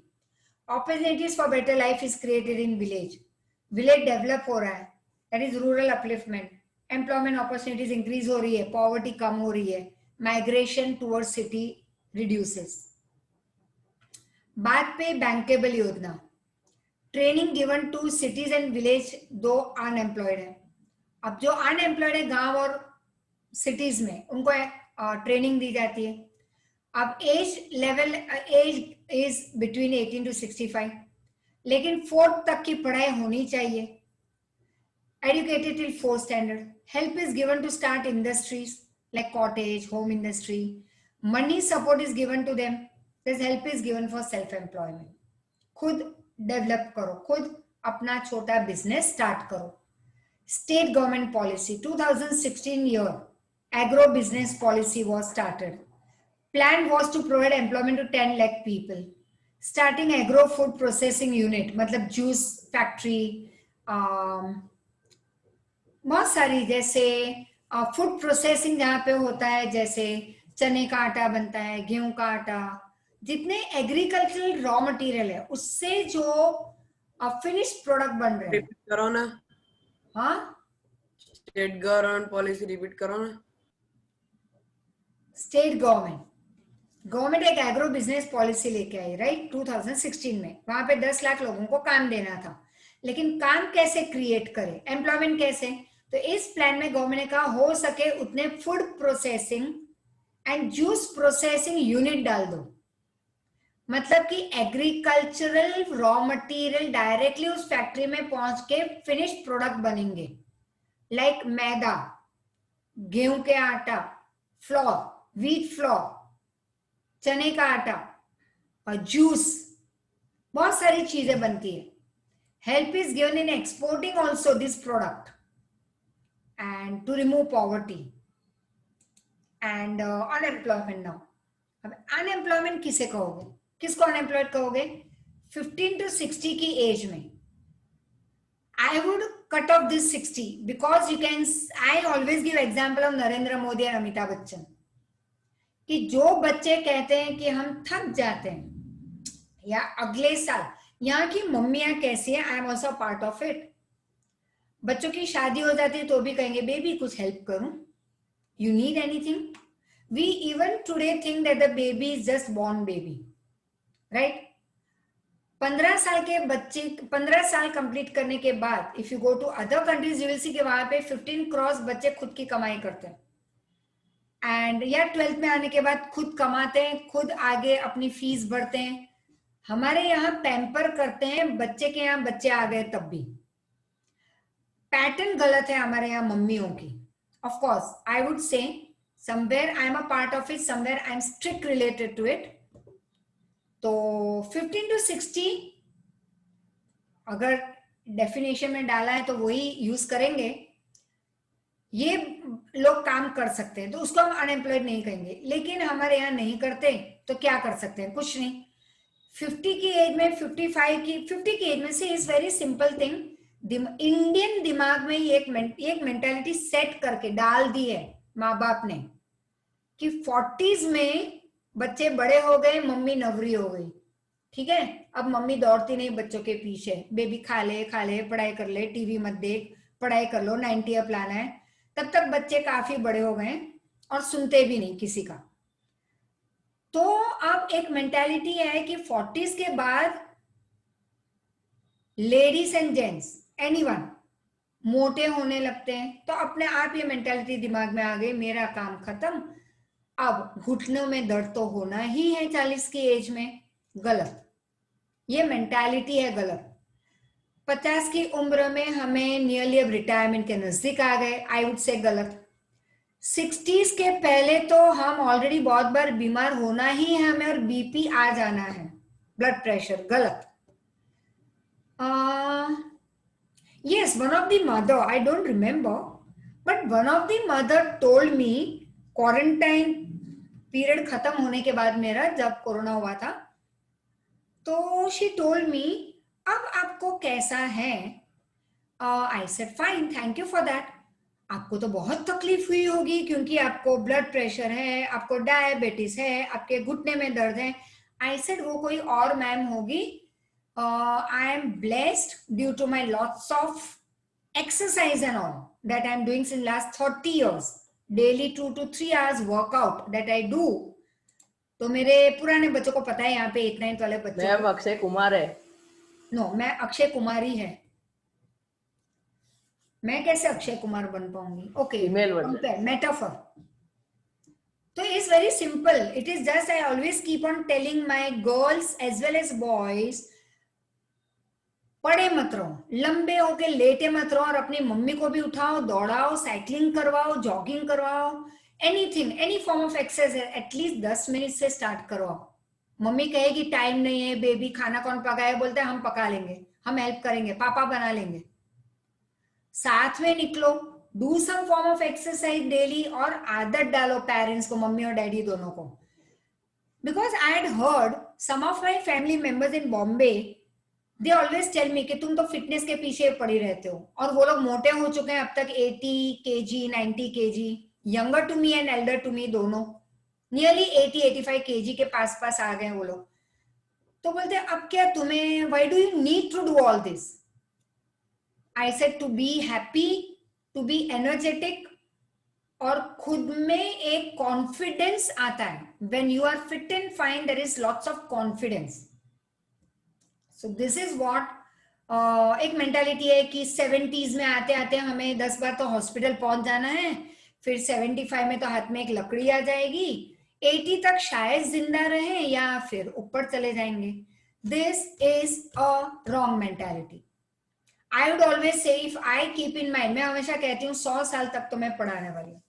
Opportunities for better life is created in village. Village develop हो रहा है, that is rural upliftment. Employment opportunities increase हो रही है, poverty कम हो रही है, migration towards city reduces. बात पे bankable योजना, training given to cities and village दो unemployed है। अब जो unemployed है गांव और cities में, उनको ट्रेनिंग दी जाती है। अब एज इज बिटवीन 18 to 65, लेकिन 4th तक की पढ़ाई होनी चाहिए, educated till 4th standard. Help is given to start industries like cottage, home industry, money support is given to them, this help is given for self employment. खुद डेवलप करो, खुद अपना छोटा बिजनेस स्टार्ट करो। State government policy 2016 year agro business policy was started. Plan was to provide employment to 10 lakh people. Starting agro food processing unit, मतलब juice factory, बहुत सारी, जैसे food processing जहाँ पे होता है, जैसे चने का आटा बनता है, गेहूं का आटा, जितने agricultural raw material है, उससे जो finished product बन रहे हैं। करो ना। हाँ, स्टेट गवर्नमेंट पॉलिसी रिपीट करो ना। स्टेट गवर्नमेंट एक एग्रो बिजनेस पॉलिसी लेके आई, राइट, 2016 में। वहां पे 10 लाख लोगों को काम देना था, लेकिन काम कैसे क्रिएट करे, एम्प्लॉयमेंट कैसे? तो इस प्लान में गवर्नमेंट ने कहा हो सके उतने food processing and juice processing unit डाल दो। मतलब कि एग्रीकल्चरल रॉ मटेरियल डायरेक्टली उस फैक्ट्री में पहुंच के फिनिश्ड प्रोडक्ट बनेंगे, लाइक मैदा, गेहूं के आटा, फ्लोर, व्हीट फ्लोर, चने का आटा और जूस, बहुत सारी चीजें बनती है। Help is given in exporting also this product and to remove poverty and unemployment now. अब अनएम्प्लॉयमेंट किसे कहोगे, किसको अनएम्प्लॉयड कहोगे? 15 to 60 की एज में। I would cut off this 60 because you can, I always give example of Narendra Modi और अमिताभ बच्चन, कि जो बच्चे कहते हैं कि हम थक जाते हैं या अगले साल, यहाँ की मम्मियां कैसी है, I am also part of it. बच्चों की शादी हो जाती है तो भी कहेंगे बेबी कुछ हेल्प करूं, you need anything. We even today think that the baby is just born baby, right. 15 साल के बच्चे, 15 साल कंप्लीट करने के बाद if you go to other countries you will see कि वहां पे 15 क्रॉस बच्चे खुद की कमाई करते हैं एंड या 12th में आने के बाद खुद कमाते हैं, खुद आगे अपनी फीस भरते हैं। हमारे यहाँ पैम्पर करते हैं, बच्चे के यहाँ बच्चे आ गए तब भी। पैटर्न गलत है हमारे यहाँ मम्मियों की। Of course I would say somewhere I am a part of it, somewhere I am strict related to it. तो 15 to 60 अगर डेफिनेशन में डाला है तो वही यूज करेंगे। ये लोग काम कर सकते हैं तो उसको हम अनएम्प्लॉयड नहीं कहेंगे, लेकिन हमारे यहाँ नहीं करते तो क्या कर सकते हैं? कुछ नहीं। 50 की एज में, 50 की एज में से is very simple thing, Indian दिमाग में एक मेंटालिटी सेट करके डाल दी है माँ बाप ने कि 40s में बच्चे बड़े हो गए, मम्मी नवरी हो गई, ठीक है, अब मम्मी दौड़ती नहीं बच्चों के पीछे, बेबी खा ले पढ़ाई कर ले, टीवी मत देख, पढ़ाई कर लो, 90 अप लाना है। तब तक बच्चे काफी बड़े हो गए और सुनते भी नहीं किसी का। तो अब एक मेंटालिटी है कि 40s के बाद लेडीज एंड जेंट्स एनीवन मोटे होने लगते हैं, तो अपने आप ये मेंटालिटी दिमाग में आ गई मेरा काम खत्म, अब घुटनों में दर्द तो होना ही है 40 की एज में। गलत, ये मेंटालिटी है गलत। 50 की उम्र में हमें नियरली अब रिटायरमेंट के नजदीक आ गए, आई वुड से गलत। 60s के पहले तो हम ऑलरेडी बहुत बार बीमार होना ही है हमें और बीपी आ जाना है, ब्लड प्रेशर, गलत। yes, one of the mother, I don't remember, but one of the mother told me, quarantine period खत्म होने के बाद मेरा, जब कोरोना हुआ था, तो she told me अब आपको कैसा है? I said fine, thank you for that. आपको तो बहुत तकलीफ हुई होगी क्योंकि आपको ब्लड प्रेशर है, आपको डायबिटीज है, आपके घुटने में दर्द है। I said वो कोई और मैम होगी, I am blessed due to my lots of exercise and all that I am doing since last 30 years, daily 2 to 3 hours workout that I do. तो मेरे पुराने बच्चों को पता है, यहाँ पे 8 9 वाले बच्चे। मैम अक्षय कुमार है। नो, मैं अक्षय कुमारी है। मैं कैसे अक्षय कुमार बन पाऊंगी? Okay, female version, metaphor. तो it's very simple, it is just I always keep on telling my girls as well as boys, पड़े मत रहो, लंबे होके लेटे मत रहो, और अपनी मम्मी को भी उठाओ, दौड़ाओ, साइकिलिंग करवाओ, जॉगिंग करवाओ, anything, any form of exercise, at least 10 minute से स्टार्ट करो। मम्मी कहेगी टाइम नहीं है, बेबी खाना कौन पकाए, बोलते हैं हम पका लेंगे, हम हेल्प करेंगे, पापा बना लेंगे। साथ में निकलो, do some form of exercise daily, और आदत डालो पेरेंट्स को, मम्मी और डैडी दोनों को। Because I had heard some of my family members in Bombay, they always tell me कि तुम तो फिटनेस के पीछे पड़ी रहते हो, और वो लोग मोटे हो चुके हैं अब तक 80 kg 90 kg, younger to me and elder to me दोनों, नियरली 80-85 kg के पास आ गए वो लोग। तो बोलते अब क्या तुम्हें, why do you need to do all this? I said to be happy, to be energetic, और खुद में एक कॉन्फिडेंस आता है. When you are fit and fine there is lots of confidence. So this is what एक मेंटालिटी है कि 70s में आते आते हमें 10 बार तो हॉस्पिटल पहुंच जाना है, फिर 75 में तो हाथ में एक लकड़ी आ जाएगी, 80 तक शायद जिंदा रहे या फिर ऊपर चले जाएंगे. This is a wrong mentality. I would always say if I keep in mind, मैं हमेशा कहती हूँ 100 साल तक तो मैं पढ़ाने वाली हूँ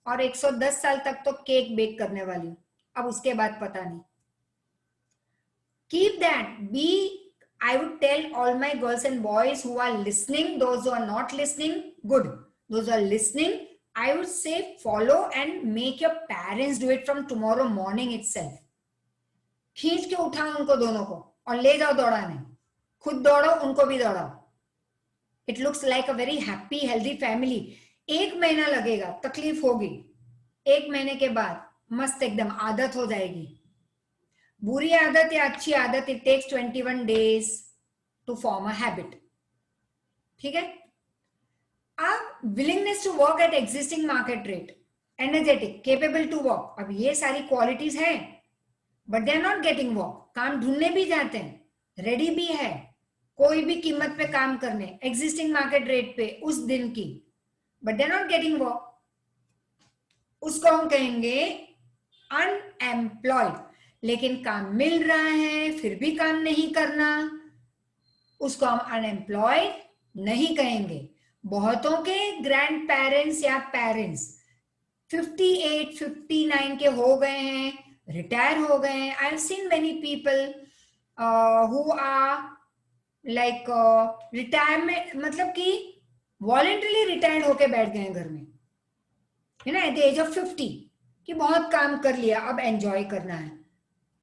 और 110 साल तक तो केक बेक करने वाली हूँ. अब उसके बाद पता नहीं. Keep that. Be I would tell all my girls and boys who are listening, those who are not listening, good. Those who are listening, I would say follow and make your parents do it from tomorrow morning itself. खींच के उठाओ उनको दोनों को और ले जाओ दौड़ाने. खुद दौड़ो, उनको भी दौड़ाओ. It looks like a very happy, healthy family. 1 महीना लगेगा, तकलीफ होगी. 1 महीने के बाद मस्त एकदम आदत हो जाएगी. बुरी आदत या अच्छी आदत, it takes 21 days to form a habit. ठीक है. अब willingness to work at existing market rate, energetic, capable to work. अब ये सारी क्वालिटीज हैं, but they are not getting work. काम ढूंढने भी जाते हैं, रेडी भी है कोई भी कीमत पे काम करने, एग्जिस्टिंग मार्केट रेट पे उस दिन की, but they are not getting work. उसको हम कहेंगे अनएम्प्लॉयड. लेकिन काम मिल रहा है फिर भी काम नहीं करना, उसको हम अनएम्प्लॉयड नहीं कहेंगे. बहुतों के ग्रैंड पेरेंट्स या पेरेंट्स 58, 59 के हो गए हैं, रिटायर हो गए हैं. I have seen many people who are like retirement, मतलब कि वॉलंटरली रिटायर्ड होके बैठ गए हैं घर में, है ना, एट द एज ऑफ 50, कि बहुत काम कर लिया, अब एंजॉय करना है.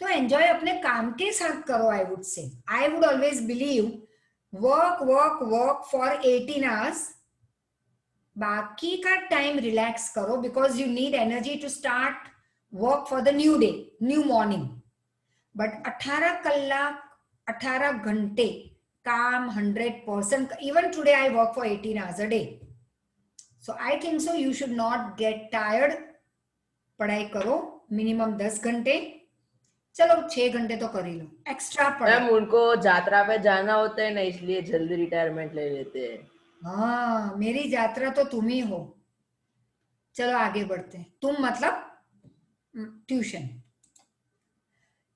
तो एंजॉय अपने काम के साथ करो. I would say, I would always believe work work work for 18 hours, बाकी का टाइम रिलैक्स करो, because you need energy to start work for the new day, new morning. But 18 घंटे काम 100%. Even today I work for 18 hours a day. So I think so you should not get tired. पढ़ाई करो मिनिमम 10 घंटे, चलो 6 घंटे तो कर ही लो एक्स्ट्रा पढ़ाई. मैम उनको यात्रा पे जाना होता है ना, इसलिए जल्दी रिटायरमेंट ले लेते हैं. हाँ, मेरी यात्रा तो तुम ही हो. चलो आगे बढ़ते हैं. तुम मतलब tuition.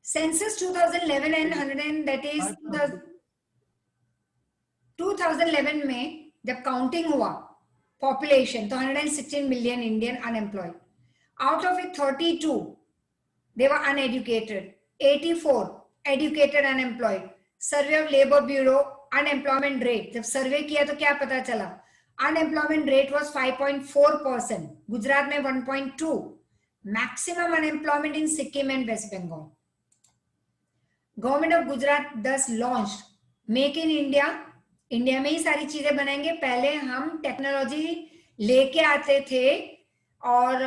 Census 2011 and 100, that is 2011 में जब काउंटिंग हुआ पॉपुलेशन, तो 116 million Indian unemployed. Out of it 32 they were uneducated, 84 educated unemployed. Survey of Labour Bureau unemployment rate, जब सर्वे किया तो क्या पता चला? Unemployment rate was 5.4%. गुजरात में 1.2. Maximum unemployment in Sikkim and West Bengal. Government of Gujarat thus launched Make in India. India में ही सारी चीजें बनाएंगे. पहले हम टेक्नोलॉजी लेके आते थे और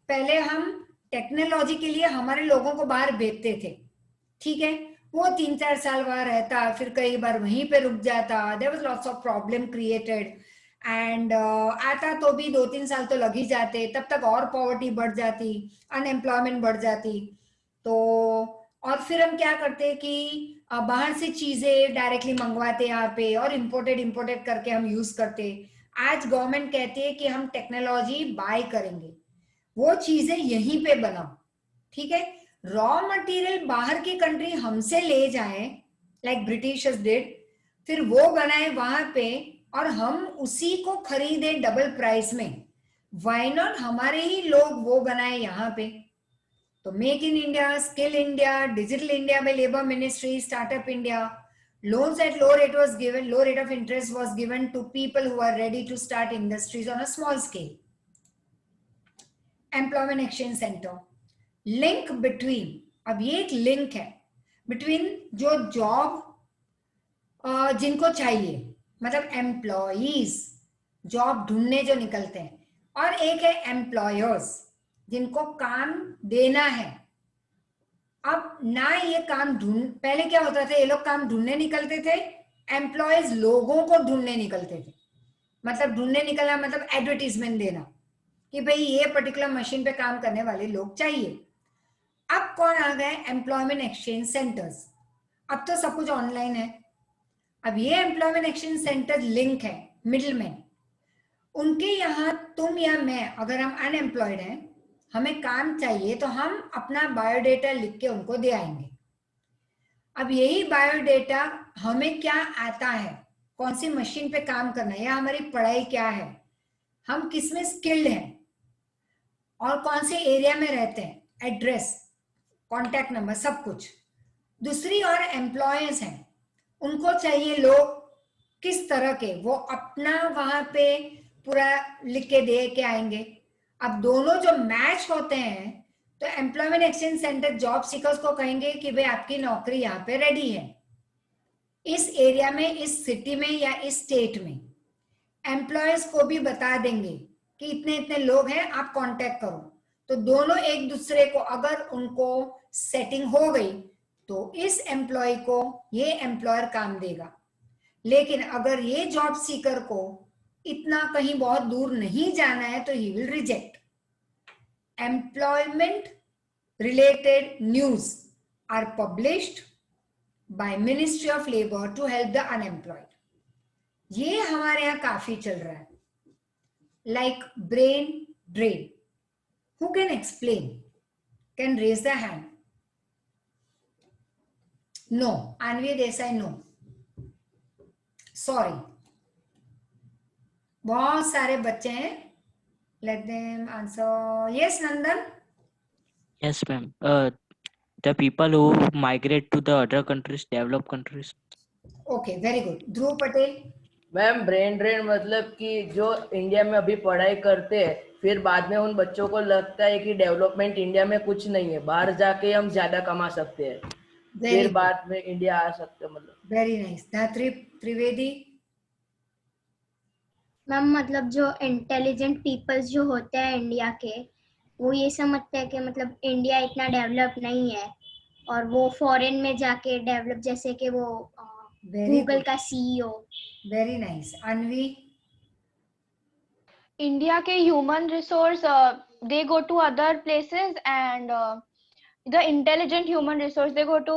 पहले हम टेक्नोलॉजी के लिए हमारे लोगों को बाहर भेजते थे. ठीक है, वो 3-4 साल वहां रहता, फिर कई बार वहीं पे रुक जाता. There was lots of problem created and आता तो भी 2-3 साल तो लग ही जाते. तब तक और पॉवर्टी बढ़ जाती, अनएम्प्लॉयमेंट बढ़ जाती. तो और फिर हम क्या करते कि बाहर से चीजें डायरेक्टली मंगवाते यहाँ पे और इम्पोर्टेड करके हम यूज करते. आज गवर्नमेंट कहती है कि हम टेक्नोलॉजी बाय करेंगे, वो चीजें यहीं पे बनाओ. ठीक है, रॉ मटेरियल बाहर की कंट्री हमसे ले जाए, लाइक ब्रिटिशर्स डिड, फिर वो बनाए वहां पे और हम उसी को खरीदे डबल प्राइस में. व्हाई नॉट हमारे ही लोग वो बनाए यहाँ पे. तो make in India, skill India, digital India by labour ministry, startup India, loans at low rate of interest was given to people who are ready to start industries on a small scale. Employment Exchange Center, link between, अब ये एक लिंक है between जो जॉब जिनको चाहिए, मतलब एम्प्लॉइज जॉब ढूंढने जो निकलते हैं, और एक है एम्प्लॉयर्स जिनको काम देना है. अब ना ये काम पहले क्या होता था, ये लोग काम ढूंढने निकलते थे, एम्प्लॉयज लोगों को ढूंढने निकलते थे. मतलब ढूंढने निकलना मतलब एडवर्टीजमेंट देना, कि भाई ये पर्टिकुलर मशीन पे काम करने वाले लोग चाहिए। अब कौन आ गए? Employment exchange centres. अब तो सब कुछ ऑनलाइन है। अब ये एम्प्लॉयमेंट एक्सचेंज सेंटर लिंक है मिडिलमैन, उनके यहाँ तुम या मैं अगर हम अनएम्प्लॉयड हैं, हमें काम चाहिए, तो हम अपना बायोडेटा लिख के उनको दे आएंगे। अब यही बायोडेटा हमें क्या आता है, कौन सी मशीन पे काम करना है, या हमारी पढ़ाई क्या है, हम किस में स्किल्ड हैं और कौन से एरिया में रहते हैं, एड्रेस, कॉन्टैक्ट नंबर, सब कुछ। दूसरी और एम्प्लॉयर्स हैं, उनको चाहिए लोग किस तरह के, वो अपना वहां पे पूरा लिख के दे के आएंगे। अब दोनों जो मैच होते हैं तो employment exchange centre job seekers को कहेंगे कि भाई आपकी नौकरी यहाँ पे रेडी है, इस एरिया में, इस सिटी में या इस स्टेट में। एम्प्लॉयर्स को भी बता देंगे कि इतने इतने लोग हैं, आप कांटेक्ट करो। तो दोनों एक दूसरे को, अगर उनको सेटिंग हो गई तो इस एम्प्लॉय को ये एम्प्लॉयर काम देगा। लेकिन अगर ये जॉब सीकर को इतना कहीं बहुत दूर नहीं जाना है तो he will reject. Employment related news are published by ministry of labour to help the unemployed. ये हमारे यहाँ काफी चल रहा है। Like brain drain, who can explain, can raise the hand? No, Anvi Desai no, sorry. बहुत सारे बच्चे हैं, let them answer. Yes Nandan? Yes, ma'am. The people who migrate to the other countries, developed countries. Okay, very good. Dhruv Patel? Ma'am brain drain मतलब कि जो इंडिया में अभी पढ़ाई करते हैं, फिर बाद में उन बच्चों को लगता है कि डेवलपमेंट इंडिया में कुछ नहीं है, बाहर जाके हम ज्यादा कमा सकते हैं, फिर बाद में इंडिया आ सकते हैं। मतलब वेरी नाइस। धात्री त्रिवेदी? मैम मतलब जो इंटेलिजेंट पीपल्स जो होते हैं इंडिया के, वो ये समझते हैं कि मतलब इंडिया इतना डेवलप नहीं है और वो फॉरेन में जाके डेवलप, जैसे कि वो गूगल का CEO. Very nice. Anvi? India के human resource they go to other places and the intelligent human resource they go to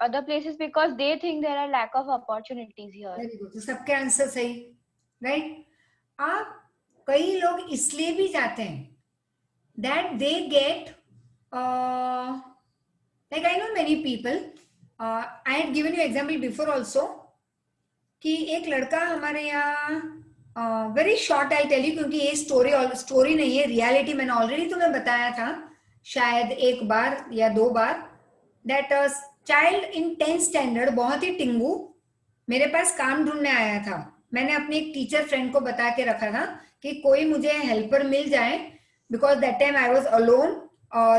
other places because they think there are lack of opportunities here. Very good. तो सबके आंसर सही, राइट? आप कई लोग इसलिए भी जाते हैं that they get like I know many people, I had given you example before also कि एक लड़का हमारे यहाँ, very short I tell you, क्योंकि ये स्टोरी नहीं है, रियलिटी। मैंने ऑलरेडी तुम्हें बताया था शायद एक बार या दो बार, that child in 10th standard, बहुत ही टिंगू, मेरे पास काम ढूंढने आया था। मैंने अपनी एक टीचर फ्रेंड को बता के रखा था कि कोई मुझे हेल्पर मिल जाए, because that time I was alone,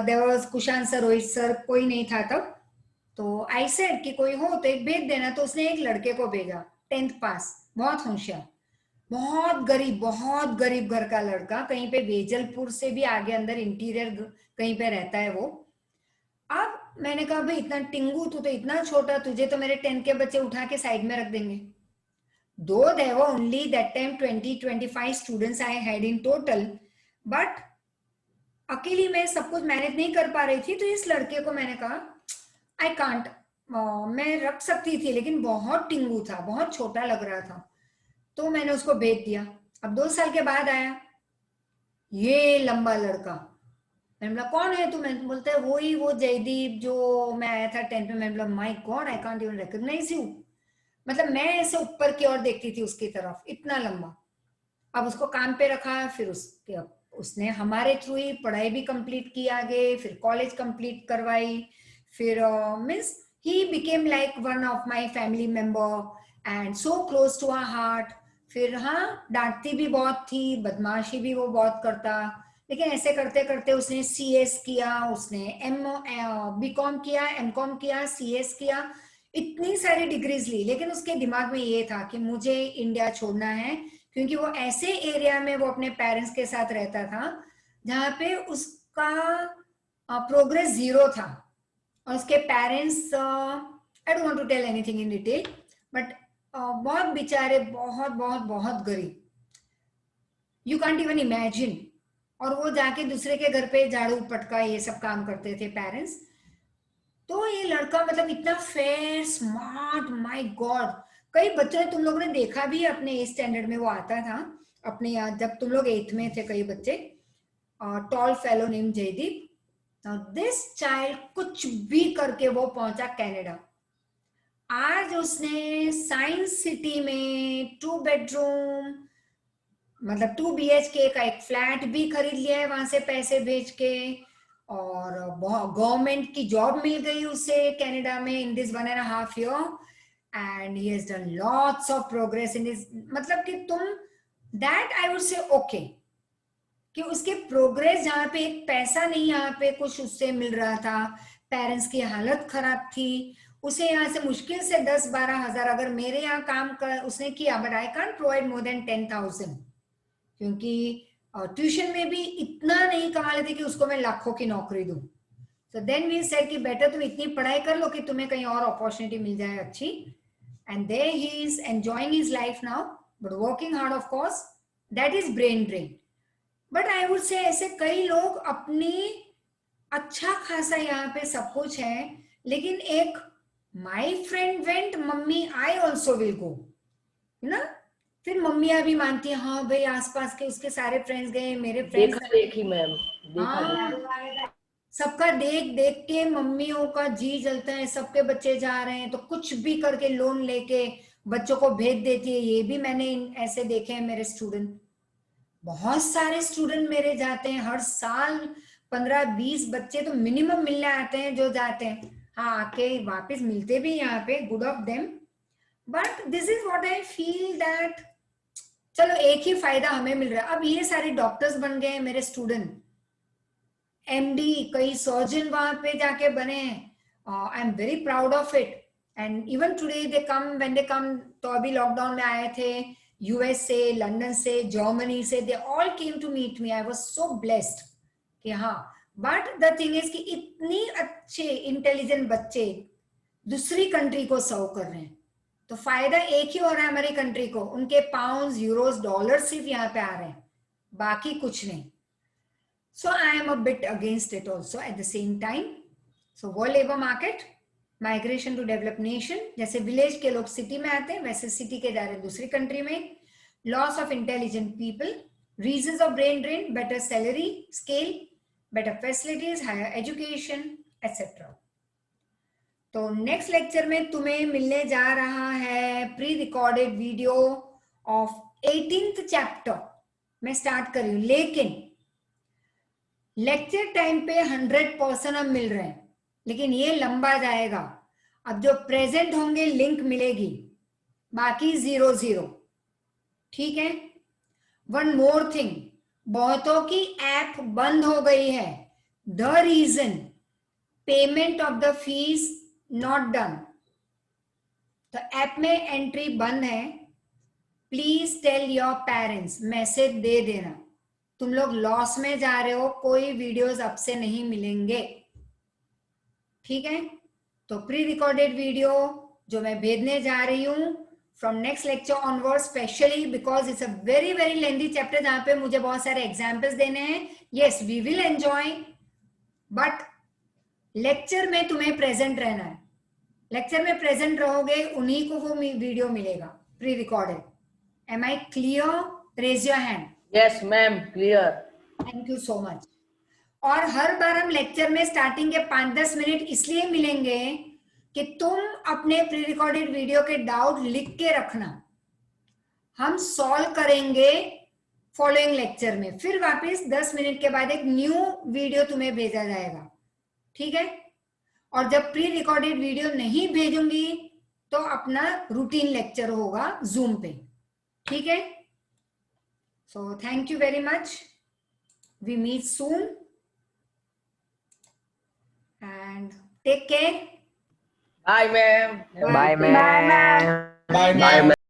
there was Kushan sir, Rohit sir, कोई नहीं था तब। तो आई सेड कि कोई हो तो एक भेज देना। तो उसने एक लड़के को भेजा, 10th पास, बहुत होशियार, बहुत गरीब घर का लड़का, कहीं पे वेजलपुर से भी आगे अंदर इंटीरियर कहीं पे रहता है वो। अब मैंने कहा भाई इतना टिंगू, तू तो इतना छोटा, तुझे तो मेरे 10 के बच्चे उठा के साइड में रख देंगे। दो there were only that time 20-25 students I had in total, but अकेली मैं सब कुछ मैनेज नहीं कर पा रही थी। तो इस लड़के को मैंने कहा आई कांट, मैं रख सकती थी लेकिन बहुत टिंगू था, बहुत छोटा लग रहा था, तो मैंने उसको भेज दिया। अब 2 साल के बाद आया ये लंबा लड़का, मैंने बोला कौन है तू? मैं बोलता है वही वो जयदीप जो मैं आया था 10th में। मैंने बोला my god, I can't even recognise you. मतलब मैं ऐसे ऊपर की ओर देखती थी उसकी तरफ, इतना लंबा। अब उसको काम पे रखा, फिर उसने हमारे थ्रू ही पढ़ाई भी कंप्लीट की आगे, फिर कॉलेज कंप्लीट करवाई, फिर means he became like one of my family member and so close to our heart. फिर हाँ, डांटती भी बहुत थी, बदमाशी भी वो बहुत करता, लेकिन ऐसे करते करते उसने CS किया, उसने BCom किया, MCom किया, CS किया, इतनी सारी डिग्रीज ली। लेकिन उसके दिमाग में ये था कि मुझे इंडिया छोड़ना है, क्योंकि वो ऐसे एरिया में वो अपने पेरेंट्स के साथ रहता था जहाँ पे उसका प्रोग्रेस 0 था, और उसके parents, I don't want to tell anything in detail, but बहुत बेचारे, बहुत बहुत बहुत गरीब, यू कांट इवन इमेजिन। और वो जाके दूसरे के घर पे झाड़ू पटका ये सब काम करते थे पेरेंट्स। तो ये लड़का मतलब इतना फेयर स्मार्ट, माय गॉड। कई बच्चों ने, तुम लोगों ने देखा भी अपने एट स्टैंडर्ड में वो आता था अपने यहाँ, जब तुम लोग 8th में थे, कई बच्चे, tall fellow name Jaydeep. Now this child कुछ भी करके वो पहुंचा कनाडा। आज उसने साइंस सिटी में 2 बेडरूम मतलब 2 BHK का एक फ्लैट भी खरीद लिया है वहां से पैसे भेज के, और गवर्नमेंट की जॉब मिल गई उसे कनाडा में in this 1.5 year, and he has done lots of progress in this. मतलब कि तुम दैट आई वुड से ओके कि उसके प्रोग्रेस, जहाँ पे एक पैसा नहीं यहाँ पे कुछ उससे मिल रहा था, पेरेंट्स की हालत खराब थी, उसे यहाँ से मुश्किल से 10-12 हजार, अगर मेरे यहाँ काम कर उसने किया, but I can't provide more than 10,000, क्योंकि ट्यूशन में भी इतना नहीं कमा लेते कि उसको मैं लाखों की नौकरी दूं। सो देन वी सेड कि बेटर तुम इतनी पढ़ाई कर लो कि तुम्हें कहीं और अपॉर्चुनिटी मिल जाए अच्छी। And there he is enjoying his life now, but working hard of course, that is brain drain. But I would say ऐसे कई लोग अपनी अच्छा खासा यहाँ पे सब कुछ है, लेकिन एक my friend went, mummy I also will go, ना, फिर मम्मियां भी मानती है, हाँ भाई आसपास के उसके सारे फ्रेंड्स गए, मेरे फ्रेंड्स देखी मैम, सबका देख देख के मम्मियों का जी जलता है, सबके बच्चे जा रहे हैं तो कुछ भी करके लोन लेके बच्चों को भेज देती है। ये भी मैंने ऐसे देखे हैं मेरे स्टूडेंट, बहुत सारे स्टूडेंट मेरे जाते हैं हर साल, 15-20 बच्चे तो मिनिमम मिलने आते हैं जो जाते हैं। हाँ, आके वापस मिलते भी यहाँ पे, good of them. But this is what I feel that चलो एक ही फायदा हमें मिल रहा है। अब ये सारे डॉक्टर्स बन गए हैं मेरे स्टूडेंट, MD, कई सर्जन वहां पे जाके बने हैं। I am very proud of it. And even today they come, when they come, तो अभी लॉकडाउन में आए थे US से, लंदन से, जर्मनी से, they all came to meet me. I was so blessed कि हाँ, बट द थिंग इज कि इतनी अच्छे इंटेलिजेंट बच्चे दूसरी कंट्री को सर्व कर रहे हैं, तो फायदा एक ही हो रहा है हमारी कंट्री को, उनके पाउंड्स, यूरोस, डॉलर सिर्फ यहाँ पे आ रहे हैं, बाकी कुछ नहीं। So I am a bit against it also at the same time. So world labor market, migration to developed nation, जैसे विलेज के लोग सिटी में आते हैं वैसे सिटी के जा रहे हैं दूसरी कंट्री में, loss of intelligent people, reasons of brain drain, better salary scale, better facilities, higher education, etc. तो नेक्स्ट लेक्चर में तुम्हें मिलने जा रहा है pre recorded video of 18th chapter मैं स्टार्ट कर रही हूँ, लेकिन लेक्चर टाइम पे 100% अब मिल रहे हैं, लेकिन ये लंबा जाएगा। अब जो प्रेजेंट होंगे लिंक मिलेगी, बाकी 0-0, ठीक है। वन मोर थिंग, बहुतों की ऐप बंद हो गई है, the reason payment of the fees not done, तो ऐप में एंट्री बंद है। Please tell your parents, message दे देना तुम लोग लॉस में जा रहे हो, कोई वीडियोस अब से नहीं मिलेंगे, ठीक है। तो प्री रिकॉर्डेड वीडियो जो मैं भेजने जा रही हूं from next lecture onward, specially because it's a very very lengthy chapter जहां पे मुझे बहुत सारे एग्जाम्पल्स देने हैं। Yes, we will enjoy, but lecture में तुम्हें प्रेजेंट रहना है। लेक्चर में प्रेजेंट रहोगे, उन्हीं को वो वीडियो मिलेगा pre recorded. Am I clear? Raise your hand. Yes ma'am, clear. Thank you so much. और हर बार हम लेक्चर में स्टार्टिंग के 5-10 मिनट इसलिए मिलेंगे कि तुम अपने प्री रिकॉर्डेड वीडियो के डाउट लिख के रखना, हम सॉल्व करेंगे फॉलोइंग लेक्चर में। फिर वापस 10 मिनट के बाद एक न्यू वीडियो तुम्हें भेजा जाएगा, ठीक है। और जब प्री रिकॉर्डेड वीडियो नहीं भेजूंगी तो अपना रूटीन लेक्चर होगा जूम पे, ठीक है। So thank you very much. We meet soon and take care. Bye ma'am. Bye ma'am. Bye ma'am.